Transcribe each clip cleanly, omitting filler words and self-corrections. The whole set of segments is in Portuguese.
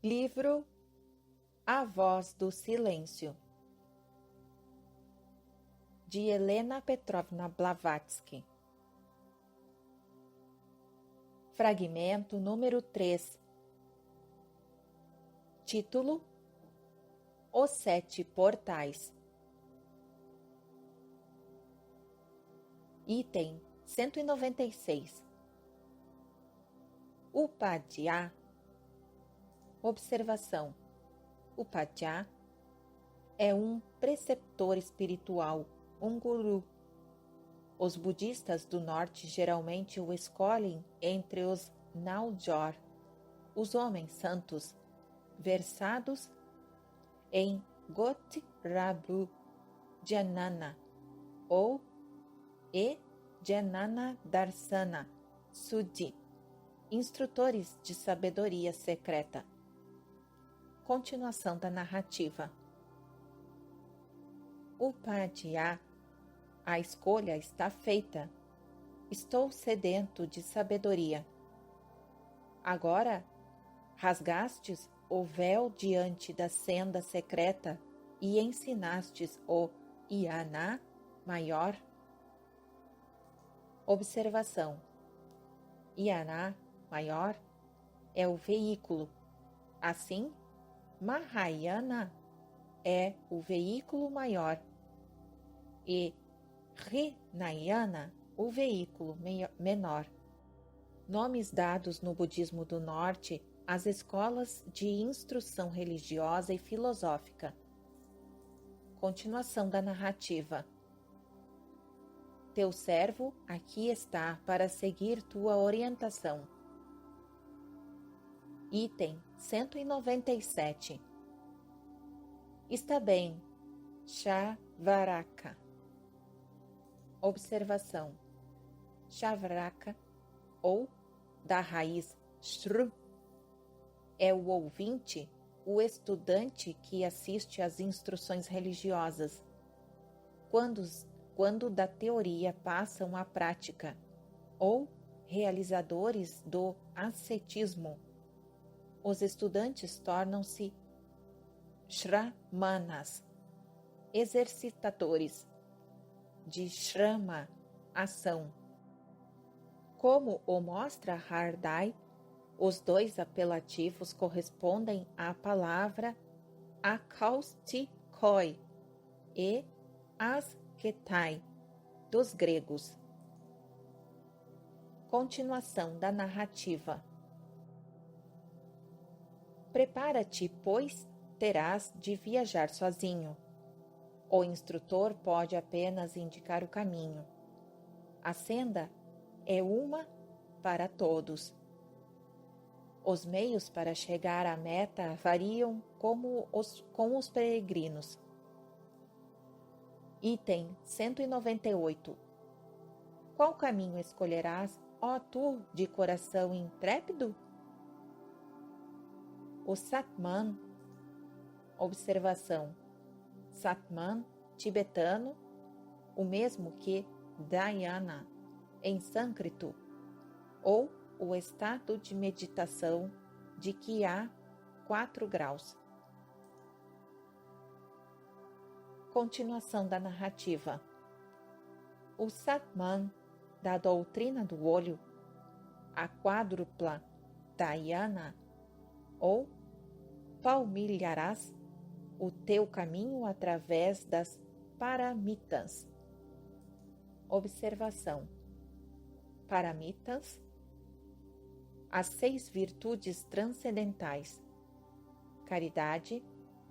Livro A Voz do Silêncio, de Helena Petrovna Blavatsky. Fragmento número 3. Título: Os 7 Portais. Item 196. Upadhyaya. Observação: Upadhyaya é um preceptor espiritual, um guru. Os budistas do norte geralmente o escolhem entre os Naujor, os homens santos, versados em Gotrabhu Jnana ou Jnana Darsana Suddhi, instrutores de sabedoria secreta. Continuação da narrativa. Upadhyaya, a escolha está feita. Estou sedento de sabedoria. Agora, rasgastes o véu diante da senda secreta e ensinastes o Jnana maior. Observação: Jnana maior é o veículo. Assim, Mahayana é o veículo maior e Hinayana o veículo menor. Nomes dados no budismo do norte às escolas de instrução religiosa e filosófica. Continuação da narrativa. Teu servo aqui está para seguir tua orientação. Item 197. Está bem, Shavaraka. Observação: Shavaraka, ou da raiz Shru, é o ouvinte, o estudante que assiste às instruções religiosas. Quando da teoria passam à prática, ou realizadores do ascetismo, os estudantes tornam-se Shramanas, exercitadores, de Shrama, ação. Como o mostra Hardai, os dois apelativos correspondem à palavra akaustikoi e asketai, dos gregos. Continuação da narrativa. Prepara-te, pois terás de viajar sozinho. O instrutor pode apenas indicar o caminho. A senda é uma para todos. Os meios para chegar à meta variam com os peregrinos. Item 198. Qual caminho escolherás, ó tu de coração intrépido? O Satman. Observação: Satman, tibetano, o mesmo que Dhyana, em sânscrito, ou o estado de meditação de que há 4 graus. Continuação da narrativa. O Satman, da doutrina do olho, a quádrupla Dhyana, ou palmilharás o teu caminho através das paramitas. Observação: Paramitas, as 6 virtudes transcendentais: caridade,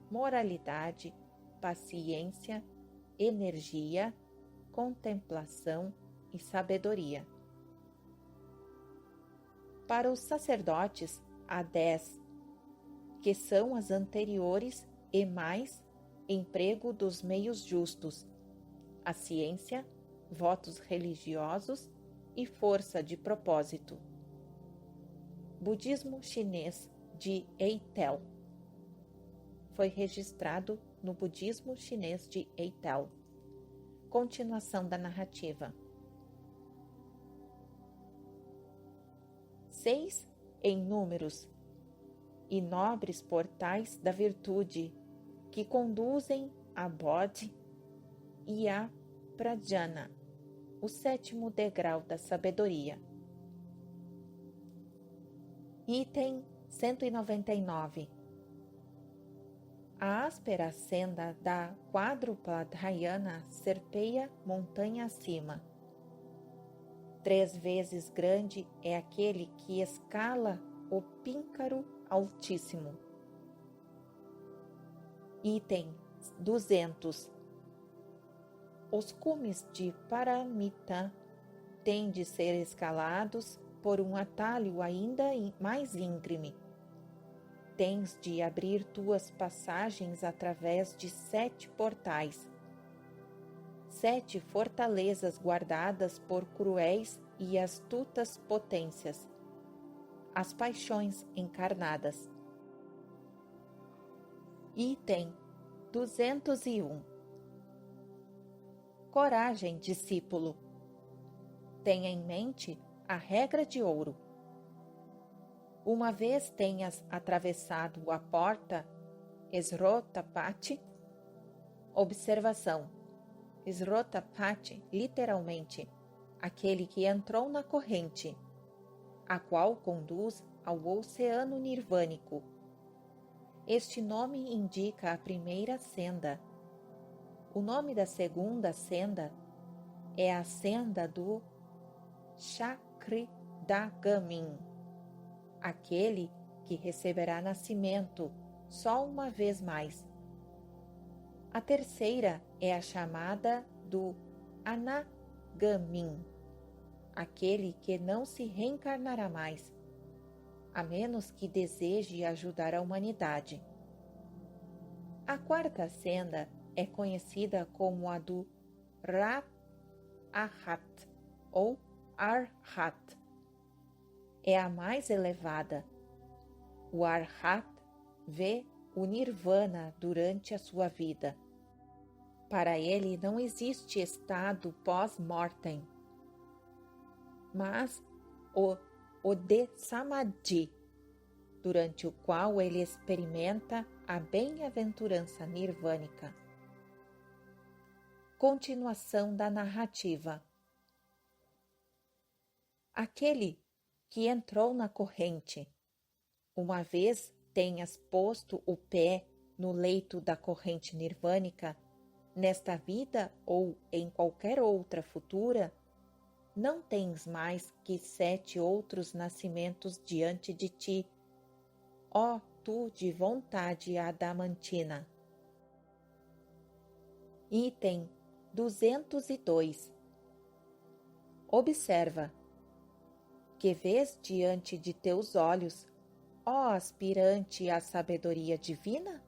moralidade, paciência, energia, contemplação e sabedoria. Para os sacerdotes, há 10, que são as anteriores e mais emprego dos meios justos, a ciência, votos religiosos e força de propósito. Budismo chinês de Eitel. Foi registrado no Budismo chinês de Eitel. Continuação da narrativa. 6 em números, e nobres portais da virtude que conduzem a Bodhi e a Prajna, o 7º degrau da sabedoria. Item 199. A áspera senda da quádrupla Dhyana serpeia montanha acima. 3 vezes grande é aquele que escala o píncaro altíssimo. Item 200. Os cumes de Paramita têm de ser escalados por um atalho ainda mais íngreme. Tens de abrir tuas passagens através de 7 portais, 7 fortalezas guardadas por cruéis e astutas potências, as paixões encarnadas. Item 201. Coragem, discípulo. Tenha em mente a regra de ouro. Uma vez tenhas atravessado a porta Srotapati. Observação: Srotapati, literalmente, aquele que entrou na corrente, a qual conduz ao oceano nirvânico. Este nome indica a primeira senda. O nome da segunda senda é a senda do Chakridagamin, aquele que receberá nascimento só uma vez mais. A terceira é a chamada do Anagamin, aquele que não se reencarnará mais, a menos que deseje ajudar a humanidade. A quarta senda é conhecida como a do Rat-Ahat ou Arhat. É a mais elevada. O Arhat vê o Nirvana durante a sua vida. Para ele não existe estado pós-mortem, mas o de Samadhi, durante o qual ele experimenta a bem-aventurança nirvânica. Continuação da narrativa. Aquele que entrou na corrente, uma vez tenhas posto o pé no leito da corrente nirvânica, nesta vida ou em qualquer outra futura, não tens mais que 7 outros nascimentos diante de ti, ó tu de vontade adamantina. Item 202. Observa: que vês diante de teus olhos, ó aspirante à sabedoria divina?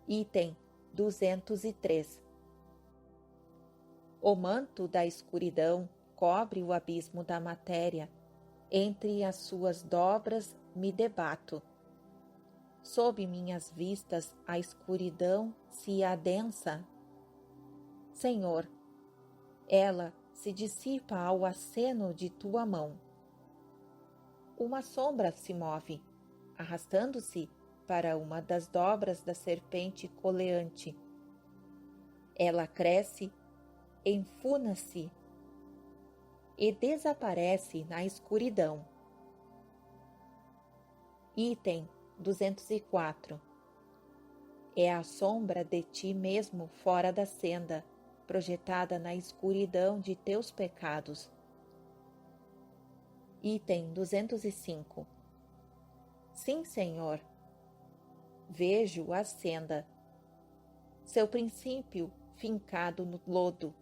Item 203. O manto da escuridão cobre o abismo da matéria. Entre as suas dobras me debato. Sob minhas vistas a escuridão se adensa. Senhor, ela se dissipa ao aceno de tua mão. Uma sombra se move, arrastando-se para uma das dobras da serpente coleante. Ela cresce, enfuna-se e desaparece na escuridão. Item 204. É a sombra de ti mesmo fora da senda, projetada na escuridão de teus pecados. Item 205. Sim, Senhor. Vejo a senda, seu princípio fincado no lodo,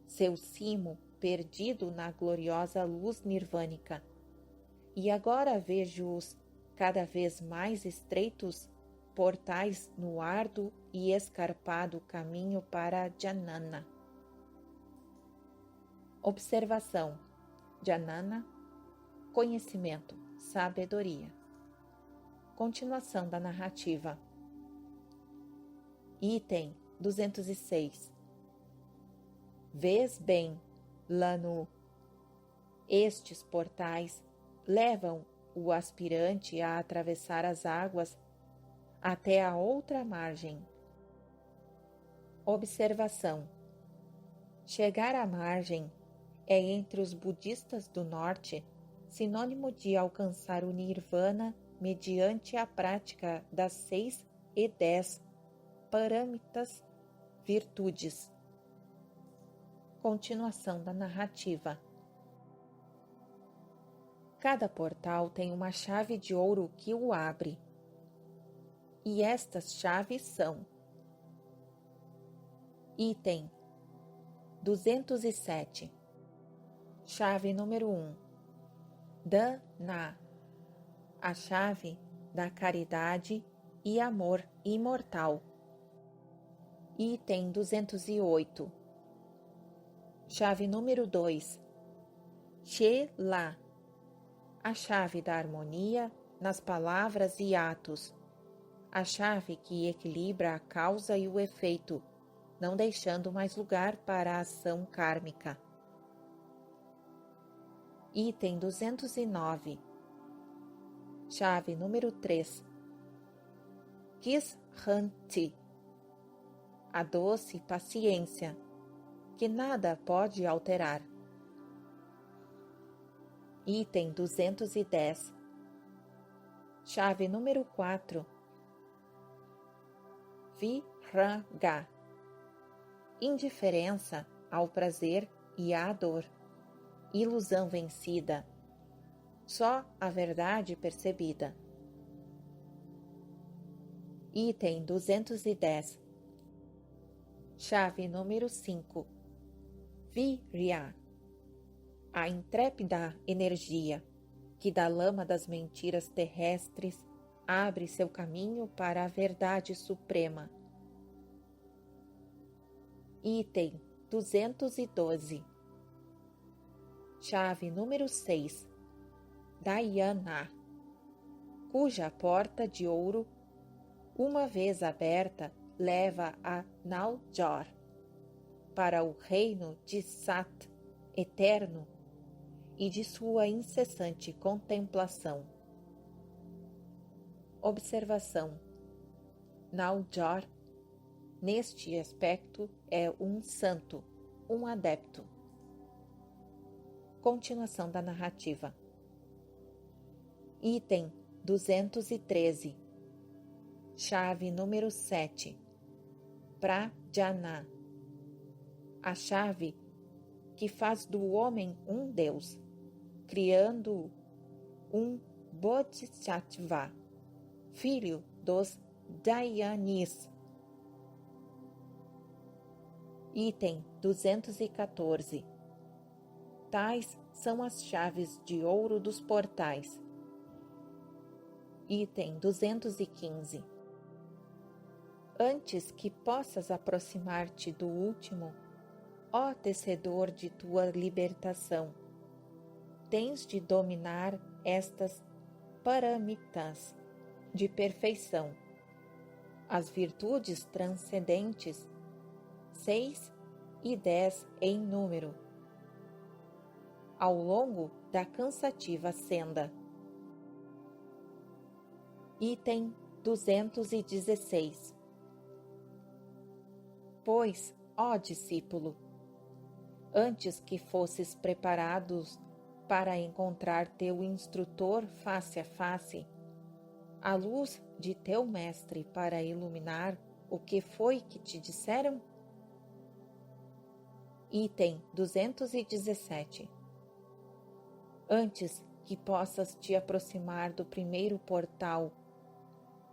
seu cimo perdido na gloriosa luz nirvânica, e agora vejo-os cada vez mais estreitos portais no árduo e escarpado caminho para Jnana. Observação: Jnana, conhecimento, sabedoria. Continuação da narrativa. Item 206. Vês bem, Lanu, estes portais levam o aspirante a atravessar as águas até a outra margem. Observação: chegar à margem é, entre os budistas do norte, sinônimo de alcançar o nirvana mediante a prática das 6 e 10 parâmitas virtudes. Continuação da narrativa. Cada portal tem uma chave de ouro que o abre. E estas chaves são: item 207. Chave número 1. Dana, a chave da caridade e amor imortal. Item 208. Chave número 2. She-la, a chave da harmonia nas palavras e atos, a chave que equilibra a causa e o efeito, não deixando mais lugar para a ação kármica. Item 209. Chave número 3. Kishanti, a doce paciência, que nada pode alterar. Item 210. Chave número 4. Viraga, indiferença ao prazer e à dor, ilusão vencida, só a verdade percebida. Item 210. Chave número 5. Virya, a intrépida energia que da lama das mentiras terrestres abre seu caminho para a verdade suprema. Item 212. Chave número 6. Dhyana, cuja porta de ouro, uma vez aberta, leva a Naljor, para o reino de Sat, eterno, e de sua incessante contemplação. Observação: Naljor, neste aspecto, é um santo, um adepto. Continuação da narrativa. Item 213. Chave número 7. Prajna, a chave que faz do homem um Deus, criando um Bodhisattva, filho dos Dhyanis. Item 214. Tais são as chaves de ouro dos portais. Item 215. Antes que possas aproximar-te do último, ó tecedor de tua libertação, tens de dominar estas paramitas de perfeição, as virtudes transcendentes, 6 e 10 em número, ao longo da cansativa senda. Item 216. Pois, ó discípulo, antes que fosses preparados para encontrar teu instrutor face a face, a luz de teu mestre para iluminar o que foi que te disseram? Item 217. Antes que possas te aproximar do primeiro portal,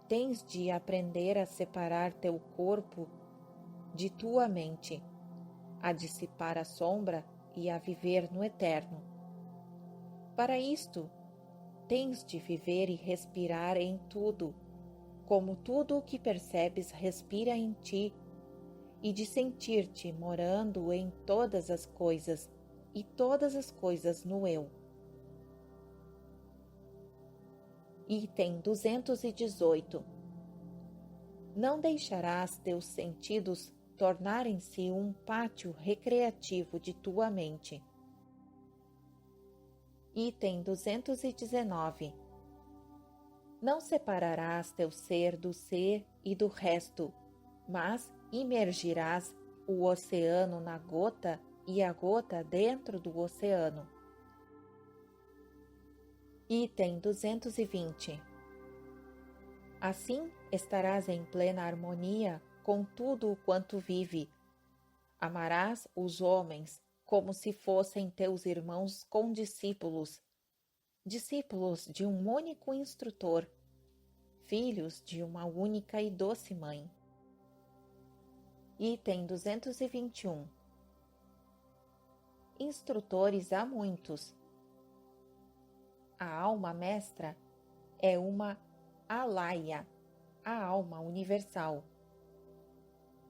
tens de aprender a separar teu corpo de tua mente, a dissipar a sombra e a viver no eterno. Para isto, tens de viver e respirar em tudo, como tudo o que percebes respira em ti, e de sentir-te morando em todas as coisas e todas as coisas no eu. Item 218. Não deixarás teus sentidos tornarem-se um pátio recreativo de tua mente. Item 219. Não separarás teu ser do ser e do resto, mas imergirás o oceano na gota e a gota dentro do oceano. Item 220. Assim estarás em plena harmonia com tudo o quanto vive. Amarás os homens como se fossem teus irmãos condiscípulos, discípulos de um único instrutor, filhos de uma única e doce mãe. Item 221. Instrutores há muitos. A alma mestra é uma alaya, a alma universal.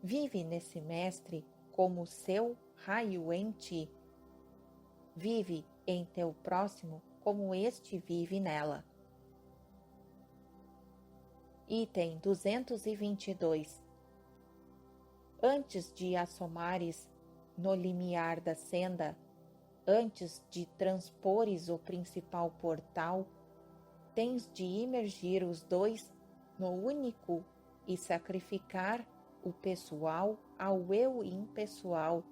Vive nesse mestre como seu raio em ti. Vive em teu próximo como este vive nela. Item 222. Antes de assomares no limiar da senda, antes de transpores o principal portal, tens de imergir os dois no único e sacrificar o pessoal ao eu impessoal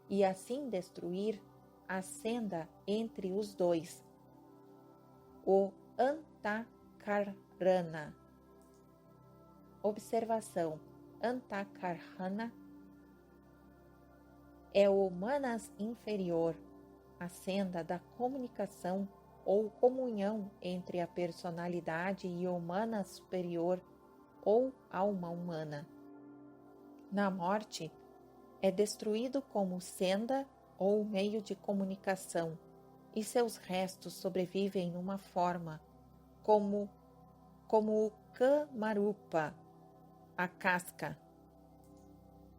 e assim destruir a senda entre os dois. O Antakarana. Observação: Antakarana é o manas inferior, a senda da comunicação ou comunhão entre a personalidade e o manas superior ou alma humana. Na morte, é destruído como senda ou meio de comunicação, e seus restos sobrevivem numa forma, como o Kamarupa, a casca.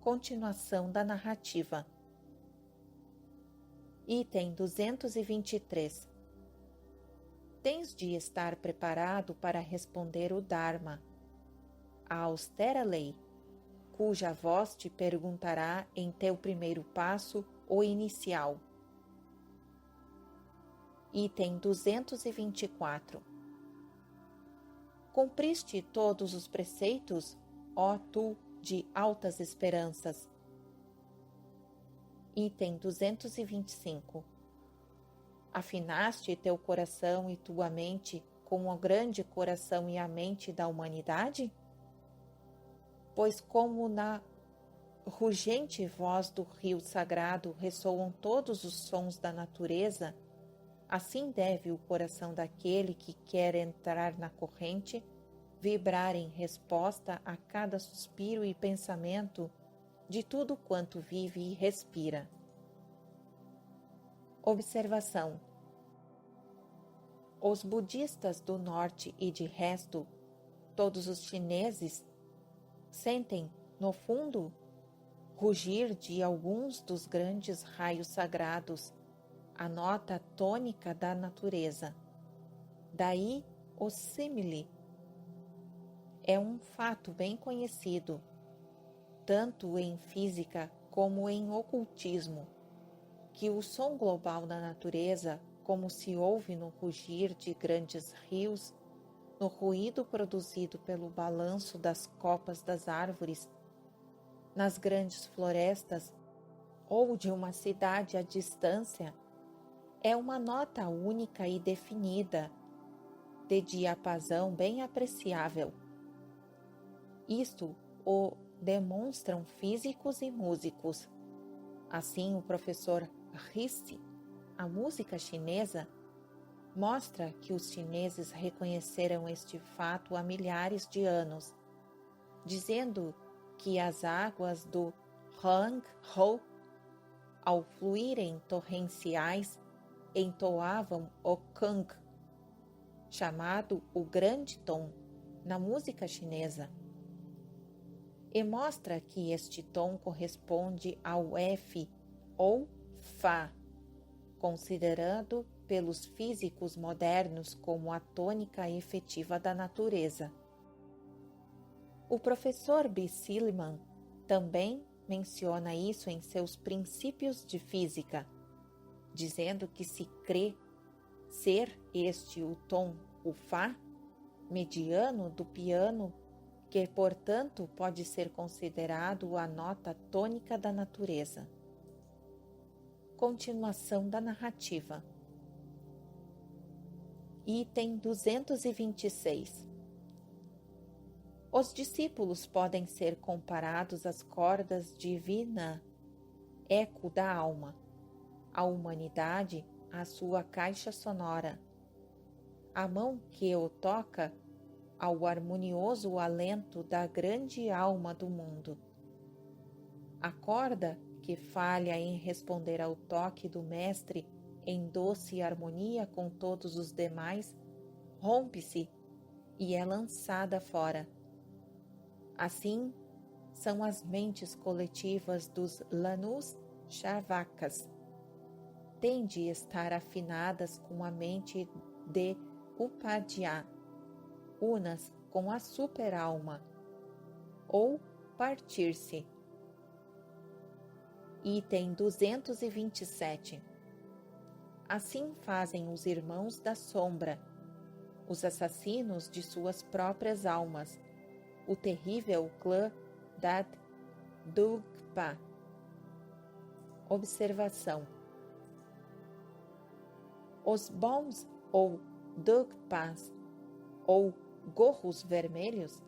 Continuação da narrativa. Item 223. Tens de estar preparado para responder o Dharma, a austera lei, cuja voz te perguntará em teu primeiro passo o inicial. Item 224. Cumpriste todos os preceitos, ó tu de altas esperanças. Item 225. Afinaste teu coração e tua mente com o grande coração e a mente da humanidade? Pois como na rugente voz do rio sagrado ressoam todos os sons da natureza, assim deve o coração daquele que quer entrar na corrente vibrar em resposta a cada suspiro e pensamento de tudo quanto vive e respira. Observação: os budistas do norte e de resto, todos os chineses, sentem, no fundo, rugir de alguns dos grandes raios sagrados, a nota tônica da natureza. Daí o símile. É um fato bem conhecido, tanto em física como em ocultismo, que o som global da natureza, como se ouve no rugir de grandes rios, no ruído produzido pelo balanço das copas das árvores, nas grandes florestas ou de uma cidade à distância, é uma nota única e definida, de diapasão bem apreciável. Isto o demonstram físicos e músicos. Assim, o professor Risse, a música chinesa, mostra que os chineses reconheceram este fato há milhares de anos, dizendo que as águas do Huanghe, ao fluírem torrenciais, entoavam o Kang, chamado o grande tom, na música chinesa. E mostra que este tom corresponde ao F ou Fá, considerado pelos físicos modernos como a tônica efetiva da natureza. O professor B. Silliman também menciona isso em seus princípios de física, dizendo que se crê ser este o tom, o Fá, mediano do piano, que, portanto, pode ser considerado a nota tônica da natureza. Continuação da narrativa. Item 226. Os discípulos podem ser comparados às cordas de Vina, eco da alma, a humanidade à sua caixa sonora, a mão que o toca ao harmonioso alento da grande alma do mundo. A corda que falha em responder ao toque do mestre em doce harmonia com todos os demais, rompe-se e é lançada fora. Assim são as mentes coletivas dos Lanus Shavakas. Têm de estar afinadas com a mente de Upadhyaya, unas com a super-alma, ou partir-se. Item 227. Assim fazem os irmãos da sombra, os assassinos de suas próprias almas, o terrível clã Dad Dugpa. Observação. Os bons ou Dugpas, ou gorros vermelhos,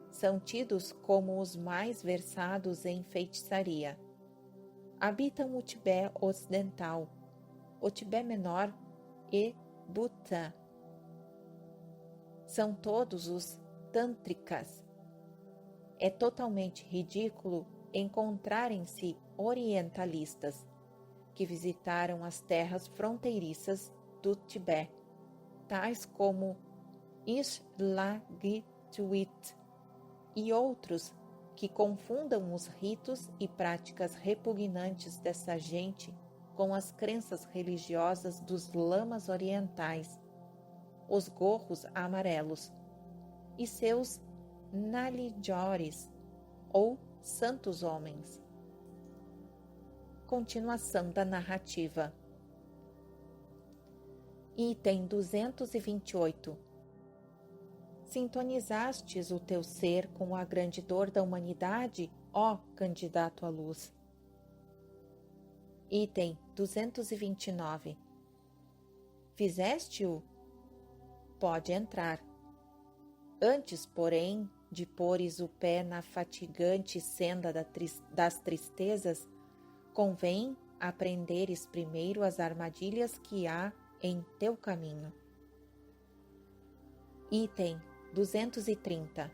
são tidos como os mais versados em feitiçaria. Habitam o Tibete Ocidental, o Tibete Menor e Butã. São todos os tântricas. É totalmente ridículo encontrarem-se orientalistas que visitaram as terras fronteiriças do Tibete, tais como Ishlagitwit e outros que confundam os ritos e práticas repugnantes dessa gente com as crenças religiosas dos lamas orientais, os gorros amarelos, e seus Nalijores, ou santos homens. Continuação da narrativa. Item 228. Sintonizastes o teu ser com a grande dor da humanidade, ó candidato à luz. Item 229. Fizeste-o? Pode entrar. Antes, porém, de pôres o pé na fatigante senda das tristezas, convém aprenderes primeiro as armadilhas que há em teu caminho. Item 230.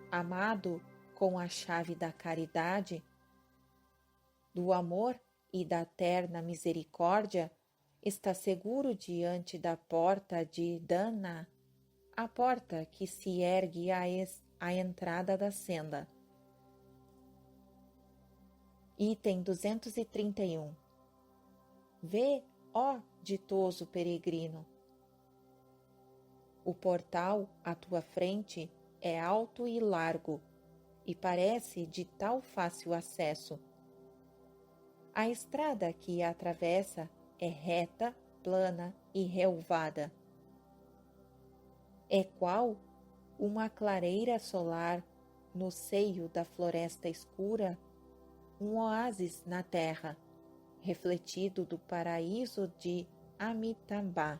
Amado com a chave da caridade, do amor e da terna misericórdia, está seguro diante da porta de Dana, a porta que se ergue à entrada da senda. Item 231. Vê, ó ditoso peregrino, o portal à tua frente é alto e largo e parece de tal fácil acesso. A estrada que a atravessa é reta, plana e relvada. É qual uma clareira solar no seio da floresta escura, um oásis na terra, refletido do paraíso de Amitabha.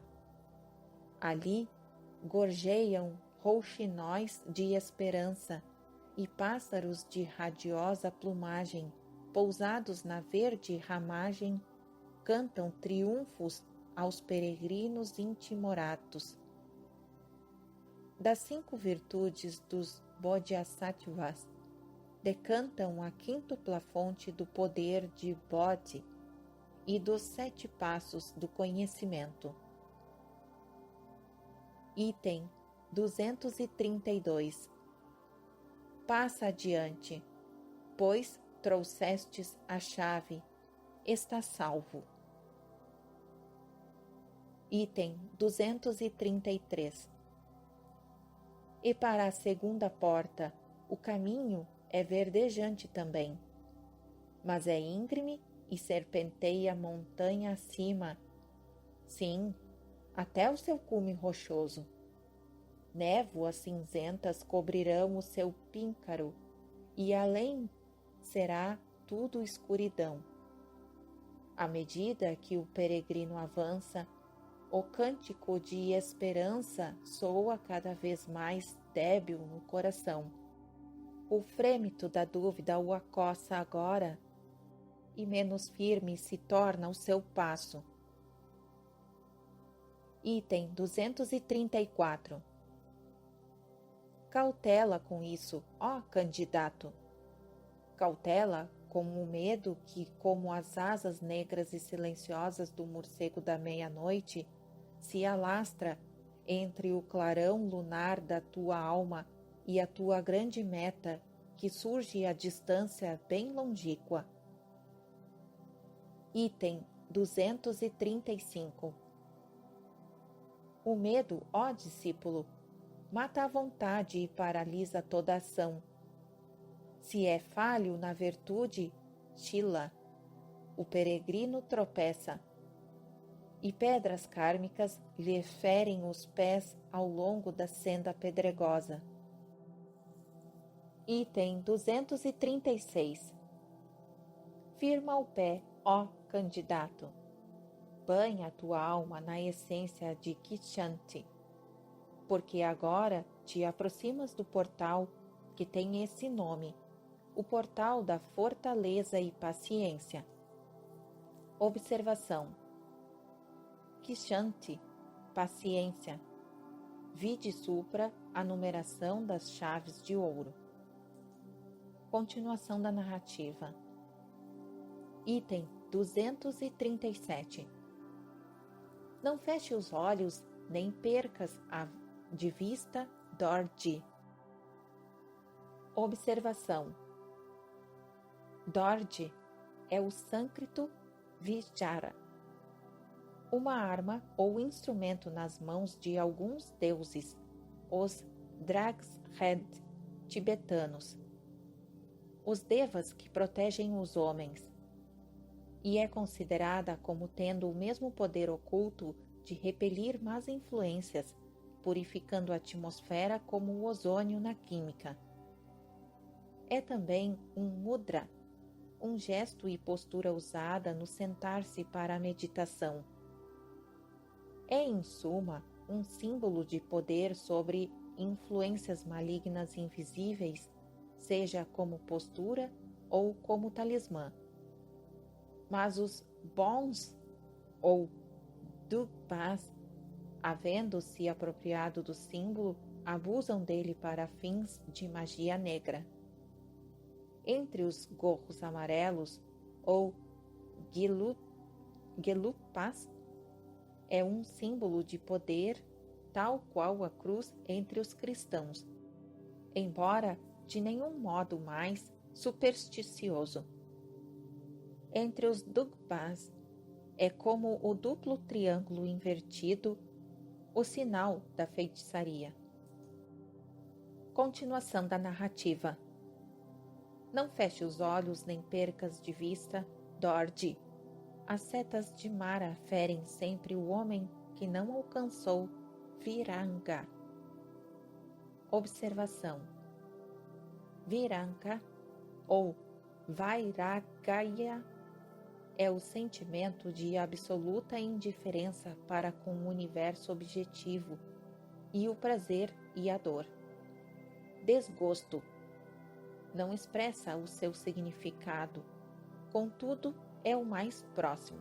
Ali gorjeiam rouxinóis de esperança e pássaros de radiosa plumagem, pousados na verde ramagem, cantam triunfos aos peregrinos intimoratos. Das 5 virtudes dos Bodhisattvas, decantam a quíntupla fonte do poder de Bodhi e dos 7 passos do conhecimento. Item 232. Passa adiante, pois trouxestes a chave, está salvo. Item 233. E para a segunda porta, o caminho é verdejante também, mas é íngreme e serpenteia montanha acima, sim, até o seu cume rochoso. névoas cinzentas cobrirão o seu píncaro, e além será tudo escuridão. À medida que o peregrino avança, o cântico de esperança soa cada vez mais débil no coração. O frêmito da dúvida o acossa agora, e menos firme se torna o seu passo. Item 234. Cautela com isso, ó candidato. Cautela com o medo que, como as asas negras e silenciosas do morcego da meia-noite, se alastra entre o clarão lunar da tua alma e a tua grande meta, que surge à distância bem longínqua. Item 235. O medo, ó discípulo, mata a vontade e paralisa toda ação. Se é falho na virtude, chila, o peregrino tropeça, e pedras kármicas lhe ferem os pés ao longo da senda pedregosa. Item 236. Firma o pé, ó candidato. Banha a tua alma na essência de Kshanti, porque agora te aproximas do portal que tem esse nome, o portal da fortaleza e paciência. Observação. Kshanti, paciência. Vide supra a numeração das chaves de ouro. Continuação da narrativa. Item 237. Não feche os olhos, nem percas de vista Dorji. Observação. Dorji é o sânscrito Vichara, uma arma ou instrumento nas mãos de alguns deuses, os Dragshed tibetanos, os devas que protegem os homens, e é considerada como tendo o mesmo poder oculto de repelir más influências, purificando a atmosfera como o ozônio na química. É também um mudra, um gesto e postura usada no sentar-se para a meditação. É, em suma, um símbolo de poder sobre influências malignas invisíveis, seja como postura ou como talismã. Mas os bons ou dugpas, havendo-se apropriado do símbolo, abusam dele para fins de magia negra. Entre os gorros amarelos, ou gelupas, é um símbolo de poder, tal qual a cruz entre os cristãos, embora de nenhum modo mais supersticioso. Entre os dugpas, é como o duplo triângulo invertido, o sinal da feitiçaria. Continuação da narrativa. Não feche os olhos nem percas de vista Dorji. As setas de Mara ferem sempre o homem que não alcançou Viranga. Observação. Viranga ou Vairagya é o sentimento de absoluta indiferença para com o universo objetivo e o prazer e a dor. Desgosto. Não expressa o seu significado, contudo, é o mais próximo.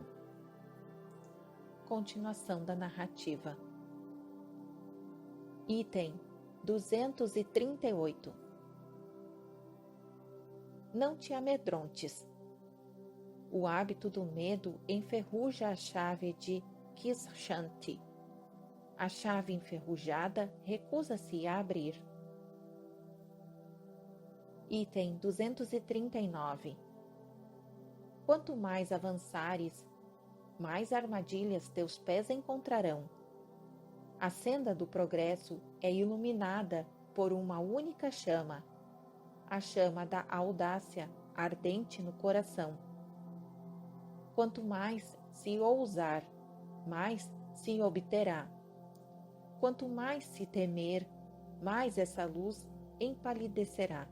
Continuação da narrativa. Item 238. Não te amedrontes. O hábito do medo enferruja a chave de Kshanti. A chave enferrujada recusa-se a abrir. Item 239. Quanto mais avançares, mais armadilhas teus pés encontrarão. A senda do progresso é iluminada por uma única chama, a chama da audácia ardente no coração. Quanto mais se ousar, mais se obterá. Quanto mais se temer, mais essa luz empalidecerá.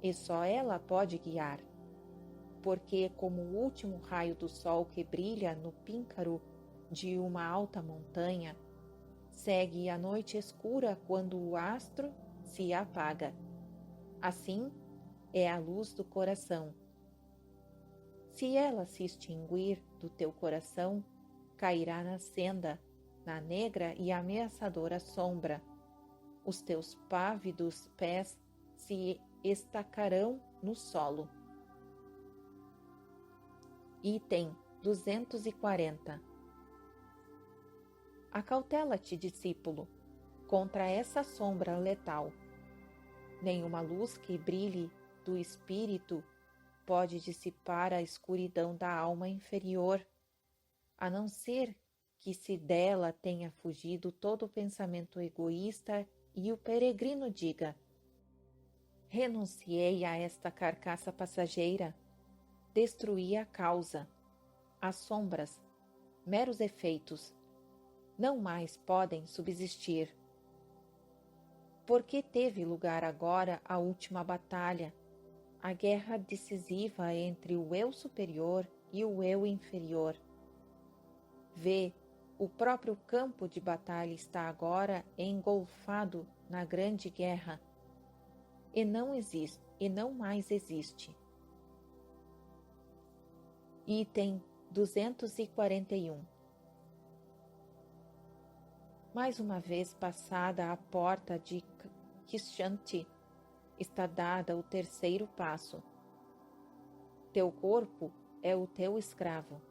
E só ela pode guiar, porque como o último raio do sol que brilha no píncaro de uma alta montanha, segue a noite escura quando o astro se apaga. Assim é a luz do coração. Se ela se extinguir do teu coração, cairá na senda, na negra e ameaçadora sombra. Os teus pávidos pés se estacarão no solo. Item 240. Acautela-te, discípulo, contra essa sombra letal. Nenhuma luz que brilhe do espírito pode dissipar a escuridão da alma inferior, a não ser que se dela tenha fugido todo o pensamento egoísta e o peregrino diga: renunciei a esta carcaça passageira, destruí a causa, as sombras, meros efeitos, não mais podem subsistir. Porque teve lugar agora a última batalha, a guerra decisiva entre o eu superior e o eu inferior. Vê, o próprio campo de batalha está agora engolfado na grande guerra, e não mais existe. Item 241. Mais uma vez passada a porta de Kishanti, está dada o terceiro passo. Teu corpo é o teu escravo.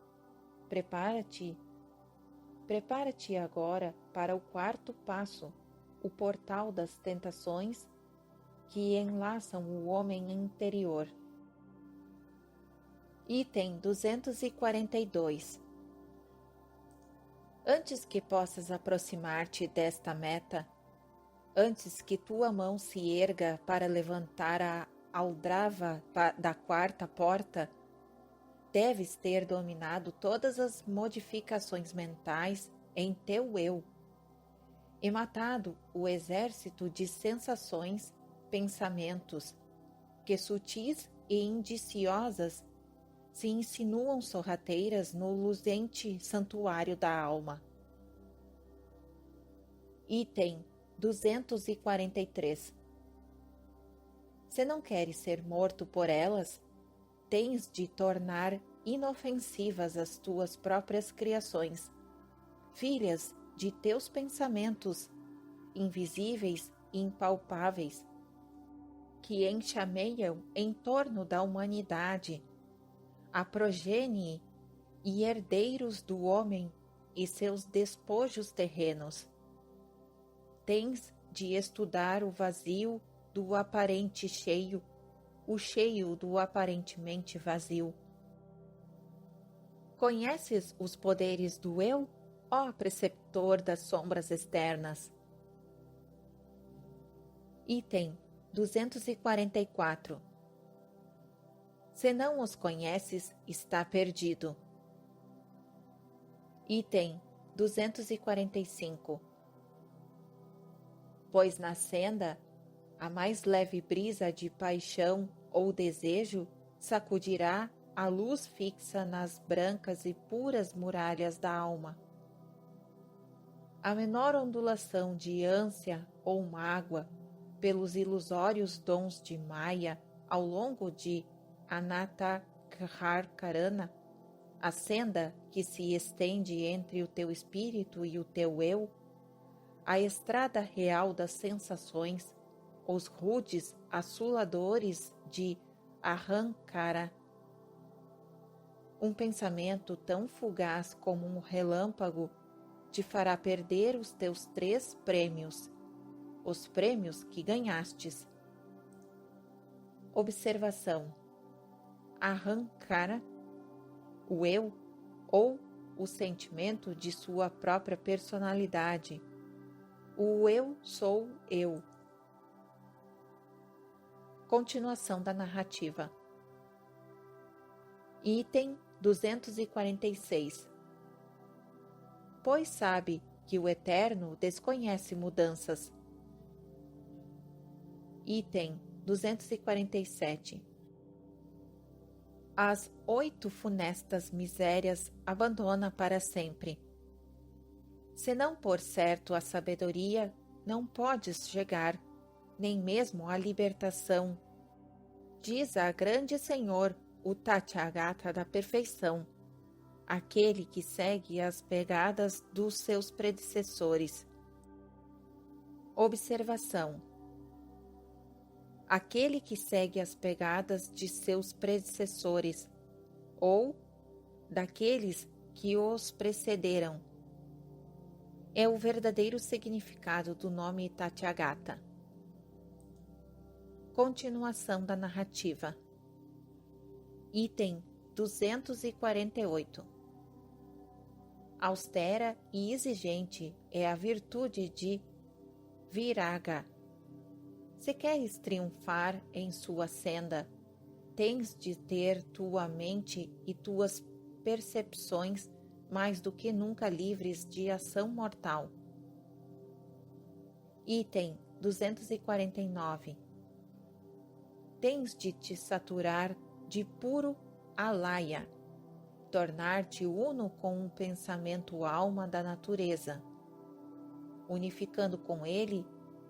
Prepara-te agora para o quarto passo, o portal das tentações que enlaçam o homem interior. Item 242. Antes que possas aproximar-te desta meta, antes que tua mão se erga para levantar a aldrava da quarta porta, deves ter dominado todas as modificações mentais em teu eu e matado o exército de sensações, pensamentos, que sutis e indiciosas se insinuam sorrateiras no luzente santuário da alma. Item 243. Se não queres ser morto por elas, tens de tornar inofensivas as tuas próprias criações, filhas de teus pensamentos, invisíveis e impalpáveis, que enxameiam em torno da humanidade, a progenie e herdeiros do homem e seus despojos terrenos. Tens de estudar o vazio do aparente cheio, o cheio do aparentemente vazio. Conheces os poderes do eu, ó preceptor das sombras externas? Item 244. Se não os conheces, está perdido. Item 245. Pois na senda, a mais leve brisa de paixão ou desejo sacudirá a luz fixa nas brancas e puras muralhas da alma. A menor ondulação de ânsia ou mágoa pelos ilusórios dons de Maya ao longo de Anatakarana, a senda que se estende entre o teu espírito e o teu eu, a estrada real das sensações, os rudes assoladores de Ahankara. Um pensamento tão fugaz como um relâmpago te fará perder os teus 3 prêmios, os prêmios que ganhastes. Observação: Ahankara, o eu, ou o sentimento de sua própria personalidade. O eu sou eu. Continuação da narrativa. Item 246. Pois sabe que o Eterno desconhece mudanças. Item 247. As 8 funestas misérias abandona para sempre. Senão por certo a sabedoria, não podes chegar, nem mesmo à libertação. Diz a grande Senhor, o Tathagata da perfeição, aquele que segue as pegadas dos seus predecessores. Observação: aquele que segue as pegadas de seus predecessores, ou daqueles que os precederam, é o verdadeiro significado do nome Tathagata. Continuação da narrativa. Item 248. Austera e exigente é a virtude de Viraga. Se queres triunfar em sua senda, tens de ter tua mente e tuas percepções mais do que nunca livres de ação mortal. Item 249. Tens de te saturar de puro alaya, tornar-te uno com o pensamento alma da natureza. Unificando com ele,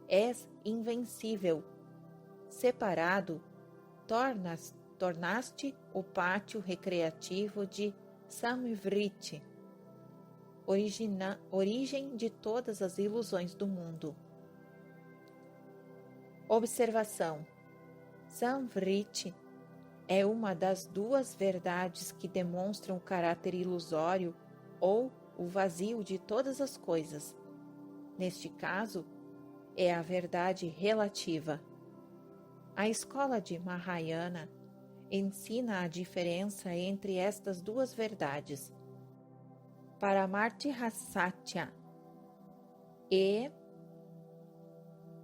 és invencível. Separado, tornaste o pátio recreativo de Samvriti, origem de todas as ilusões do mundo. Observação: Samvriti é uma das duas verdades que demonstram o caráter ilusório ou o vazio de todas as coisas. Neste caso, é a verdade relativa. A escola de Mahayana ensina a diferença entre estas duas verdades. Paramartha Satya e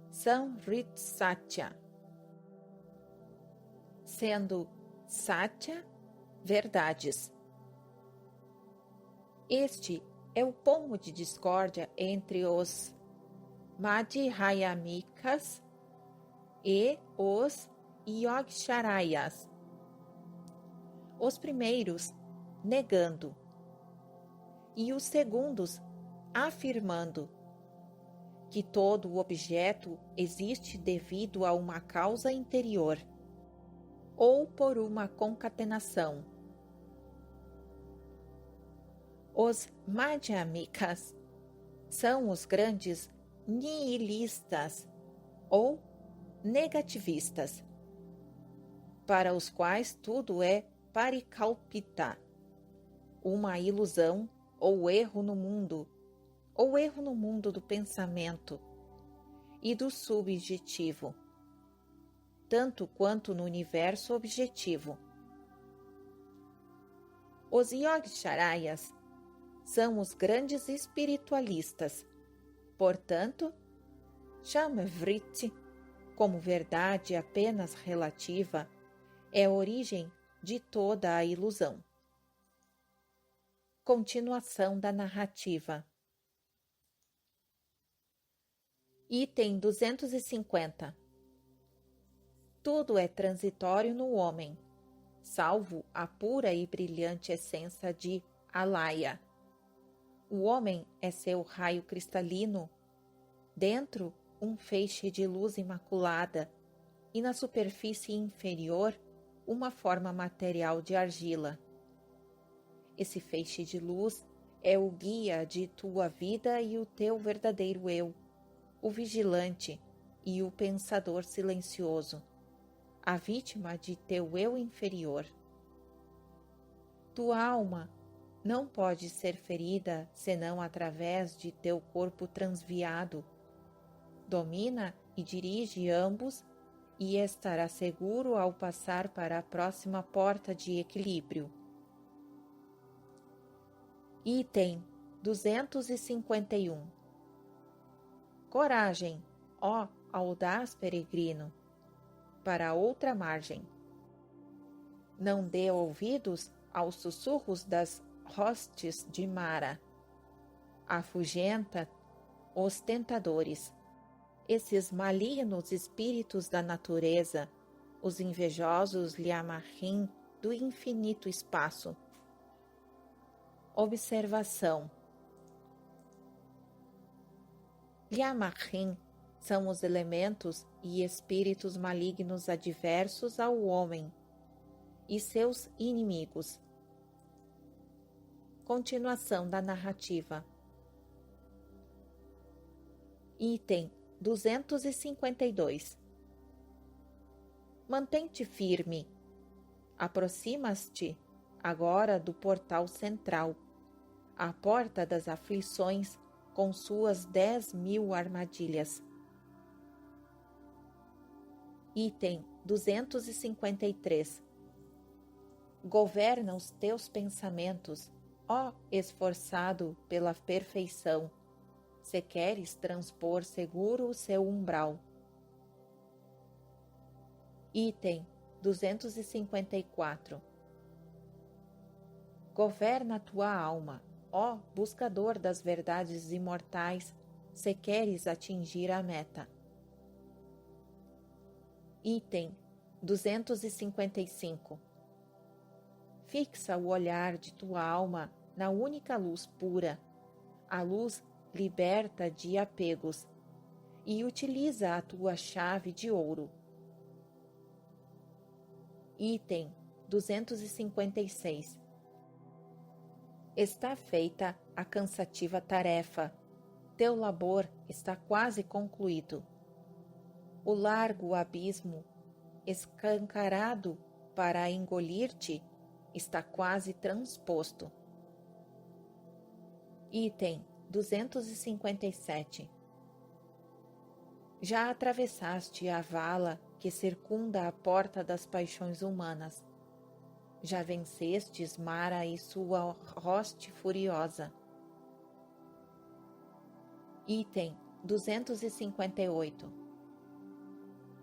Samvrit Satya, sendo Satya verdades. Este é o ponto de discórdia entre os Madhyamikas e os Yogsharayas. Os primeiros negando e os segundos afirmando que todo o objeto existe devido a uma causa interior ou por uma concatenação. Os Madhyamikas são os grandes nihilistas ou negativistas, para os quais tudo é parikalpita, uma ilusão ou erro no mundo do pensamento e do subjetivo, tanto quanto no universo objetivo. Os Yogsharayas são os grandes espiritualistas, portanto, Samvriti, como verdade apenas relativa, é a origem de toda a ilusão. Continuação da narrativa. Item 250. Tudo é transitório no homem, salvo a pura e brilhante essência de alaya. O homem é seu raio cristalino, dentro um feixe de luz imaculada e na superfície inferior uma forma material de argila. Esse feixe de luz é o guia de tua vida e o teu verdadeiro eu, o vigilante e o pensador silencioso, a vítima de teu eu inferior. Tua alma não pode ser ferida senão através de teu corpo transviado. Domina e dirige ambos e estará seguro ao passar para a próxima porta de equilíbrio. Item 251. Coragem, ó audaz peregrino, para outra margem. Não dê ouvidos aos sussurros das hostes de Mara. Afugenta os tentadores. esses malignos espíritos da natureza, os invejosos Liamarrim do infinito espaço. Observação. Liamarrim são os elementos e espíritos malignos adversos ao homem e seus inimigos. Continuação da narrativa. Item 252. Mantém-te firme. Aproximas-te agora do portal central, a porta das aflições com suas 10.000 armadilhas. Item 253. Governa os teus pensamentos, ó esforçado pela perfeição, se queres transpor seguro o seu umbral. Item 254. Governa a tua alma, ó buscador das verdades imortais, se queres atingir a meta. Item 255. Fixa o olhar de tua alma na única luz pura, a luz liberta de apegos, e utiliza a tua chave de ouro. Item 256. Está feita a cansativa tarefa, teu labor está quase concluído. O largo abismo, escancarado para engolir-te, está quase transposto. Item 257. Já atravessaste a vala que circunda a porta das paixões humanas. Já vencestes Mara e sua hoste furiosa. Item 258.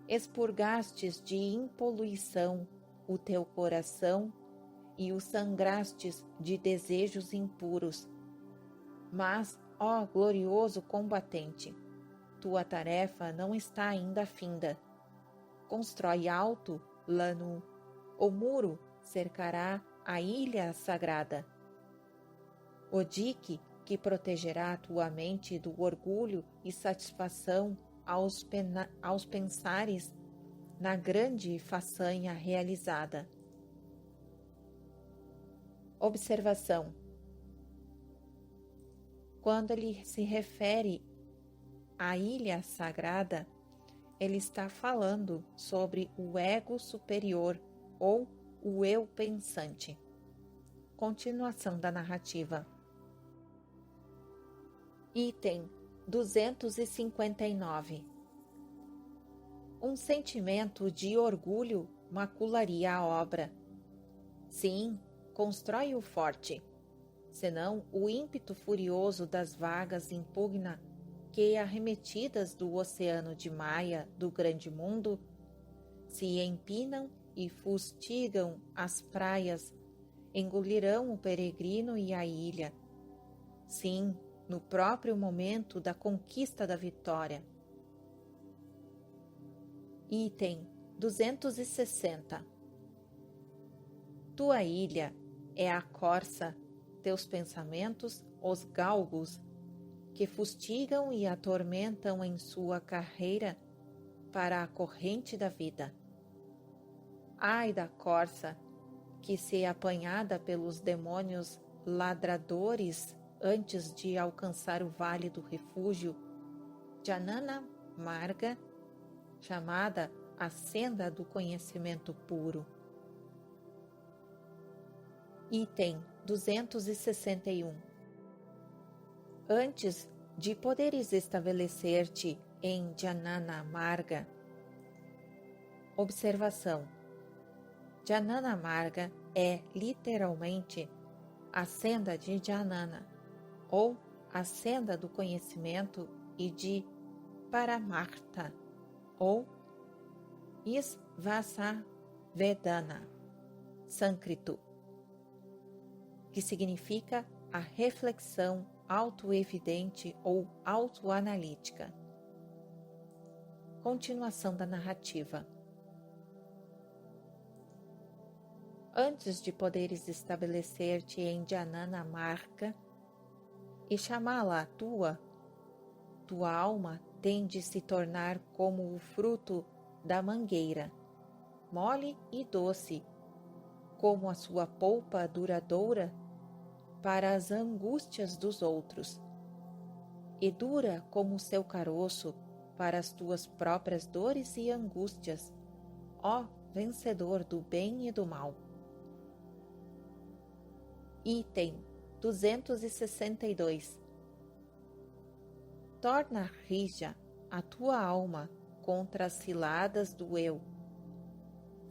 Expurgastes de impoluição o teu coração e o sangrastes de desejos impuros. Mas, ó glorioso combatente, tua tarefa não está ainda finda. Constrói alto, Lanu, o muro cercará a ilha sagrada. O dique que protegerá tua mente do orgulho e satisfação aos pensares na grande façanha realizada. Observação. Quando ele se refere à ilha sagrada, ele está falando sobre o ego superior ou o eu pensante. Continuação da narrativa. Item 259. Um sentimento de orgulho macularia a obra. Sim, constrói-o forte, senão o ímpeto furioso das vagas impugna que, arremetidas do oceano de Maia do grande mundo, se empinam e fustigam as praias, engolirão o peregrino e a ilha. Sim, no próprio momento da conquista da vitória. Item 260. Tua ilha é a corça, teus pensamentos os galgos, que fustigam e atormentam em sua carreira para a corrente da vida. Ai da corça, que se apanhada pelos demônios ladradores antes de alcançar o vale do refúgio, Janana Marga, chamada a senda do conhecimento puro. Item 261. Antes de poderes estabelecer-te em Janana Marga. Observação. Janana Marga é literalmente a senda de Janana, ou a senda do conhecimento, e de Paramartha, ou Isvasavedana, sânscrito, que significa a reflexão autoevidente ou autoanalítica. Continuação da narrativa. Antes de poderes estabelecer-te em Janana Marga e chamá-la tua alma tem de se tornar como o fruto da mangueira, mole e doce, como a sua polpa duradoura para as angústias dos outros, e dura como o seu caroço para as tuas próprias dores e angústias, ó vencedor do bem e do mal. Item 262. Torna rija a tua alma contra as ciladas do eu.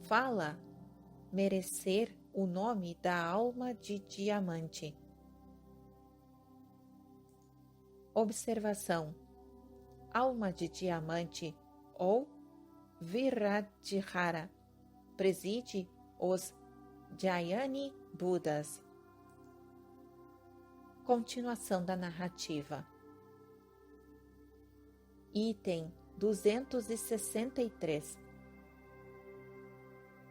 Fala merecer o nome da alma de diamante. Observação: alma de diamante ou Viradhara preside os Jnani Budas. Continuação da narrativa. Item 263.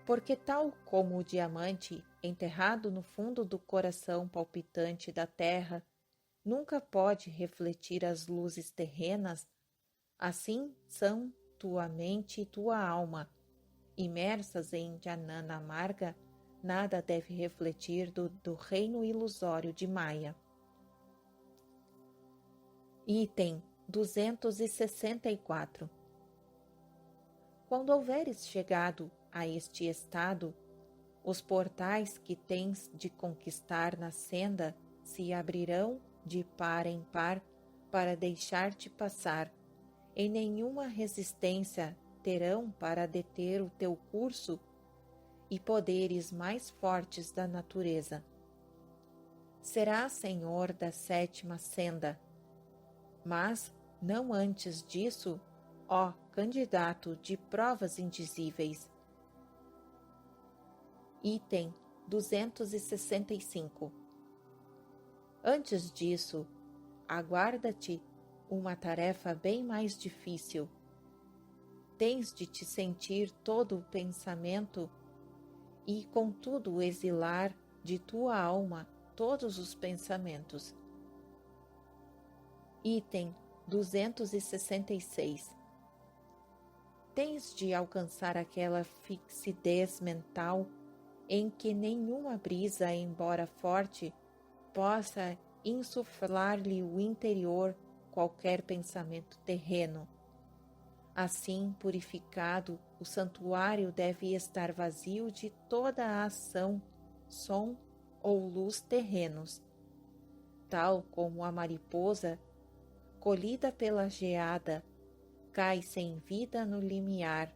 Porque tal como o diamante enterrado no fundo do coração palpitante da terra nunca pode refletir as luzes terrenas, assim são tua mente e tua alma, imersas em Janana Marga, nada deve refletir do reino ilusório de Maya. Item 264. Quando houveres chegado a este estado, os portais que tens de conquistar na senda se abrirão de par em par para deixar-te passar, e nenhuma resistência terão para deter o teu curso e poderes mais fortes da natureza. Serás senhor da sétima senda, mas não antes disso, ó candidato de provas indizíveis. Item 265. Antes disso, aguarda-te uma tarefa bem mais difícil. Tens de te sentir todo o pensamento e, contudo, exilar de tua alma todos os pensamentos. Item 266. Tens de alcançar aquela fixidez mental em que nenhuma brisa, embora forte, possa insuflar-lhe o interior qualquer pensamento terreno. Assim, purificado, o santuário deve estar vazio de toda a ação, som ou luz terrenos, tal como a mariposa, colhida pela geada, cai sem vida no limiar.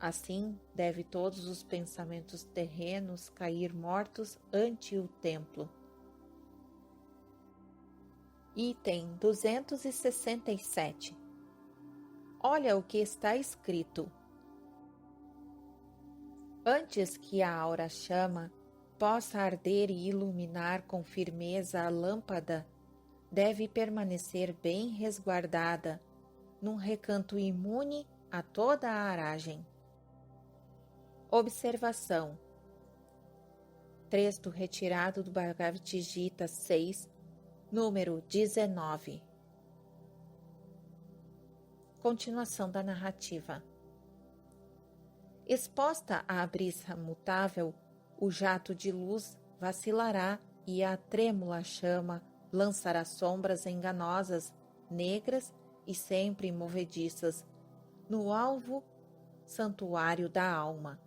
Assim, deve todos os pensamentos terrenos cair mortos ante o templo. Item 267. Olha o que está escrito. Antes que a aura-chama possa arder e iluminar com firmeza a lâmpada, deve permanecer bem resguardada, num recanto imune a toda a aragem. Observação: texto retirado do Bhagavad Gita 6, número 19. Continuação da narrativa. Exposta à brisa mutável, o jato de luz vacilará e a trêmula chama lançará sombras enganosas, negras e sempre movediças, no alvo santuário da alma.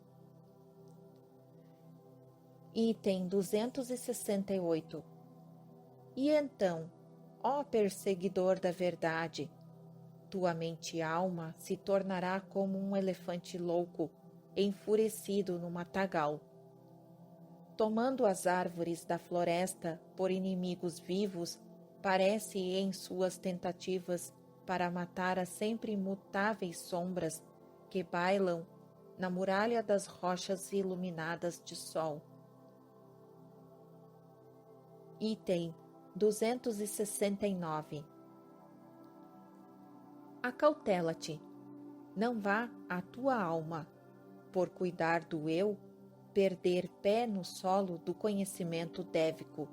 Item 268. E então, ó perseguidor da verdade, tua mente e alma se tornará como um elefante louco, enfurecido no matagal. Tomando as árvores da floresta por inimigos vivos, parece em suas tentativas para matar as sempre imutáveis sombras que bailam na muralha das rochas iluminadas de sol. Item 269. Acautela-te. Não vá a tua alma, por cuidar do eu, perder pé no solo do conhecimento dévico.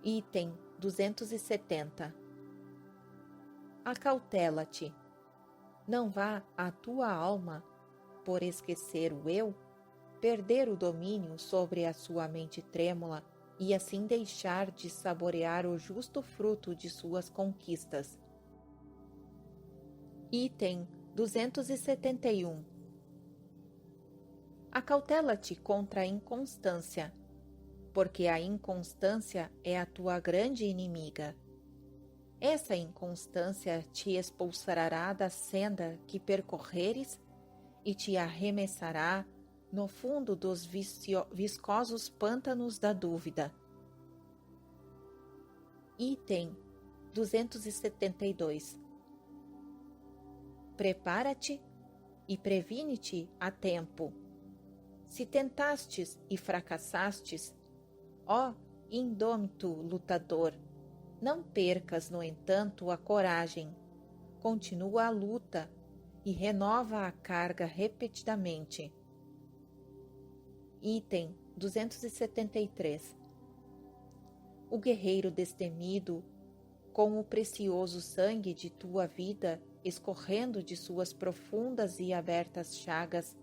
Item 270. Acautela-te. Não vá a tua alma, por esquecer o eu, perder o domínio sobre a sua mente trêmula e assim deixar de saborear o justo fruto de suas conquistas. Item 271. Acautela-te contra a inconstância, porque a inconstância é a tua grande inimiga. Essa inconstância te expulsará da senda que percorreres e te arremessará no fundo dos viscosos pântanos da dúvida. Item 272. Prepara-te e previne-te a tempo. Se tentastes e fracassastes, ó indômito lutador, não percas, no entanto, a coragem. Continua a luta e renova a carga repetidamente. Item 273. O guerreiro destemido, com o precioso sangue de tua vida escorrendo de suas profundas e abertas chagas,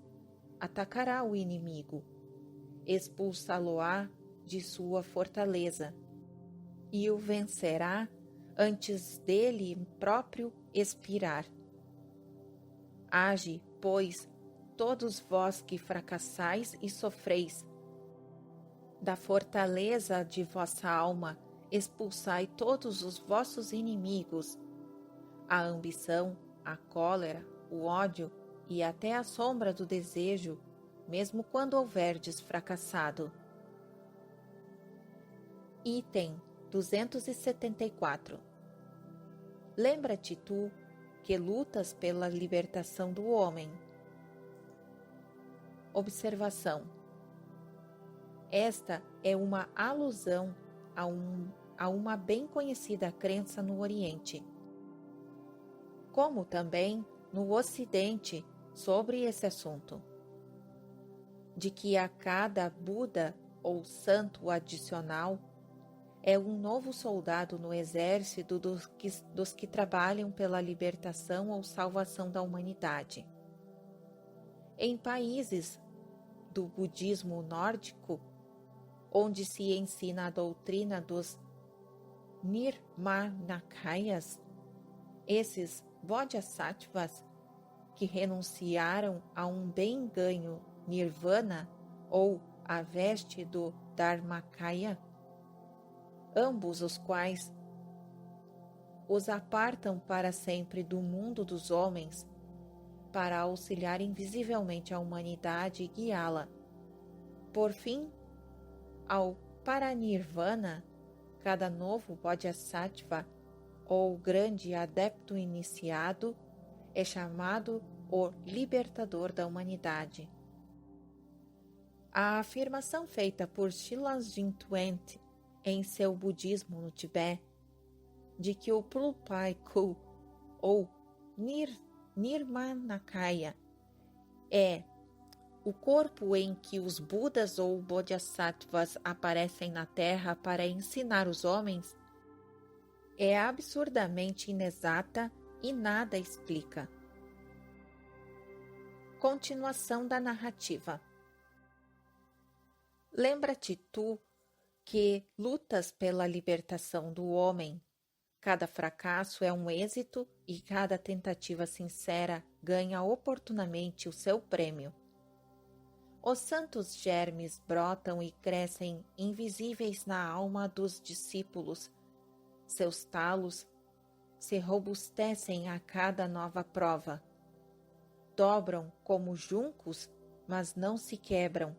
atacará o inimigo, expulsá-lo-á de sua fortaleza, e o vencerá antes dele próprio expirar. Age, pois, todos vós que fracassais e sofreis, da fortaleza de vossa alma expulsai todos os vossos inimigos, a ambição, a cólera, o ódio e até a sombra do desejo, mesmo quando houverdes fracassado. Item 274. Lembra-te tu que lutas pela libertação do homem. Observação. Esta é uma alusão a uma bem conhecida crença no Oriente, como também no Ocidente, sobre esse assunto, de que a cada Buda ou santo adicional é um novo soldado no exército dos que trabalham pela libertação ou salvação da humanidade. Em países do budismo nórdico, onde se ensina a doutrina dos Nirmanakayas, esses Bodhisattvas que renunciaram a um bem-ganho nirvana ou a veste do Dharmakaya, ambos os quais os apartam para sempre do mundo dos homens para auxiliar invisivelmente a humanidade e guiá-la. Por fim, ao Paranirvana, cada novo Bodhisattva ou grande adepto iniciado é chamado o libertador Humanidade. A afirmação feita por Shilanjin Twente em seu Budismo no Tibete, de que o Pulpai Ku ou Nirmanakaya é o corpo em que os Budas ou Bodhisattvas aparecem na Terra para ensinar os homens, é absurdamente inexata e nada explica. Continuação da narrativa. Lembra-te tu que lutas pela libertação do homem. Cada fracasso é um êxito e cada tentativa sincera ganha oportunamente o seu prêmio. Os santos germes brotam e crescem invisíveis na alma dos discípulos. Seus talos se robustecem a cada nova prova. Dobram como juncos, mas não se quebram,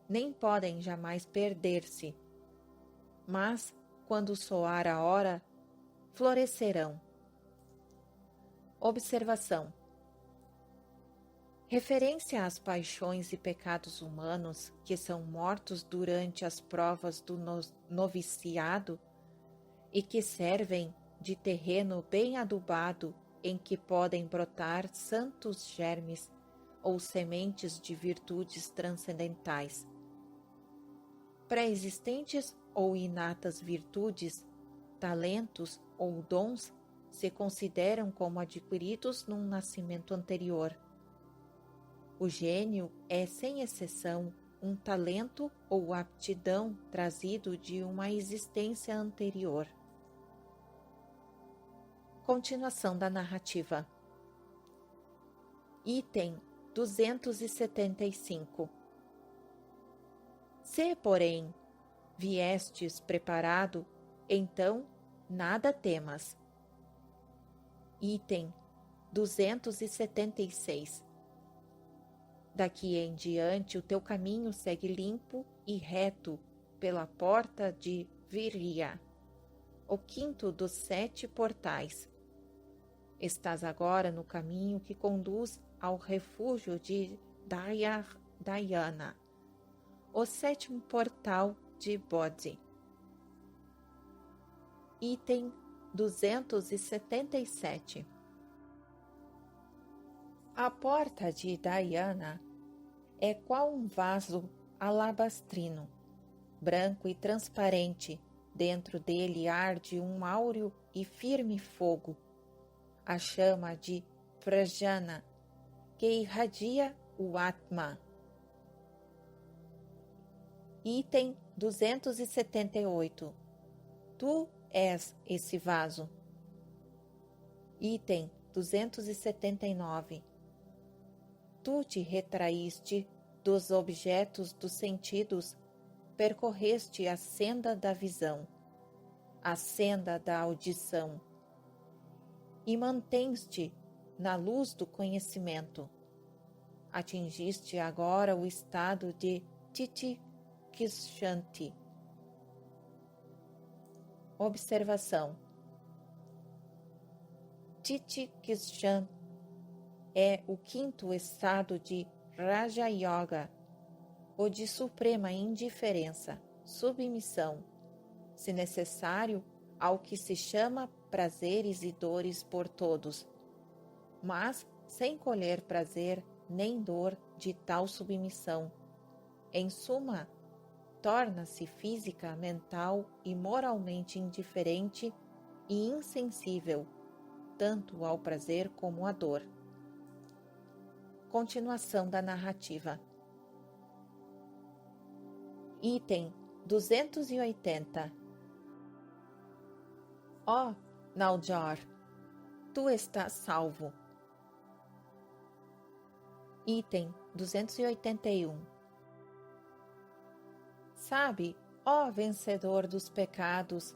nem podem jamais perder-se. Mas, quando soar a hora, florescerão. Observação. Referência às paixões e pecados humanos que são mortos durante as provas do noviciado e que servem de terreno bem adubado em que podem brotar santos germes ou sementes de virtudes transcendentais. Pré-existentes ou inatas virtudes, talentos ou dons se consideram como adquiridos num nascimento anterior. O gênio é, sem exceção, um talento ou aptidão trazido de uma existência anterior. Continuação da narrativa. Item 275. Se, porém, viestes preparado, então nada temas. Item 276. Daqui em diante o teu caminho segue limpo e reto pela porta de Virya, o quinto dos 7 portais. Estás agora no caminho que conduz ao refúgio de Dayana, o 7º portal de Bodhi. Item 277. A porta de Dayana é qual um vaso alabastrino, branco e transparente. Dentro dele arde um áureo e firme fogo, a chama de Prajna, que irradia o Atma. Item 278. Tu és esse vaso. Item 279. Tu te retraíste dos objetos dos sentidos, percorreste a senda da visão, a senda da audição, e mantens-te na luz do conhecimento. Atingiste agora o estado de Titikshantī. Observação. Titikshantī é o 5º estado de Raja Yoga, o de suprema indiferença, submissão, se necessário, ao que se chama prazeres e dores por todos, mas sem colher prazer nem dor de tal submissão. Em suma, torna-se física, mental e moralmente indiferente e insensível, tanto ao prazer como à dor. Continuação da narrativa. Item 280. Ó Naljor, tu estás salvo. Item 281. Sabe, ó vencedor dos pecados,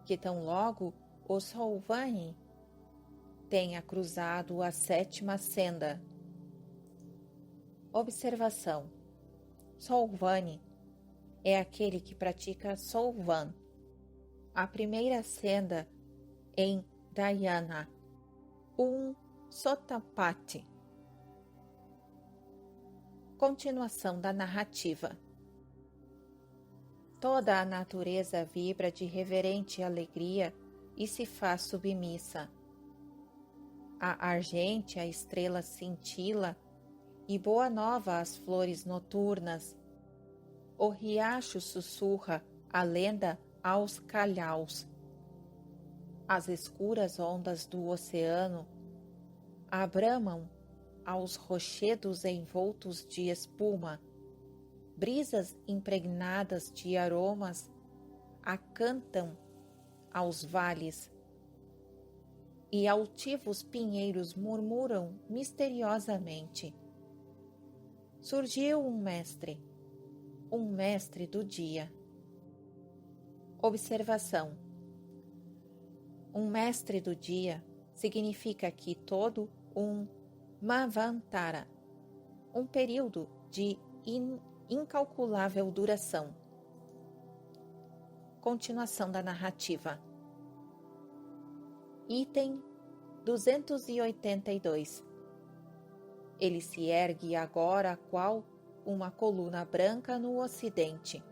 que tão logo o Solvani tenha cruzado a 7ª senda. Observação. Solvani é aquele que pratica Solvan, a primeira senda em Dhyana, um Sotapati. Continuação da narrativa. Toda a natureza vibra de reverente alegria e se faz submissa. A argente, a estrela cintila, e boa nova as flores noturnas. O riacho sussurra a lenda aos calhaus. As escuras ondas do oceano abramam aos rochedos envoltos de espuma. Brisas impregnadas de aromas acantam aos vales, e altivos pinheiros murmuram misteriosamente. Surgiu um mestre do dia. Observação. Um mestre do dia significa aqui todo um Manvantara, um período de incalculável duração. Continuação da narrativa. Item 282. Ele se ergue agora qual uma coluna branca no ocidente,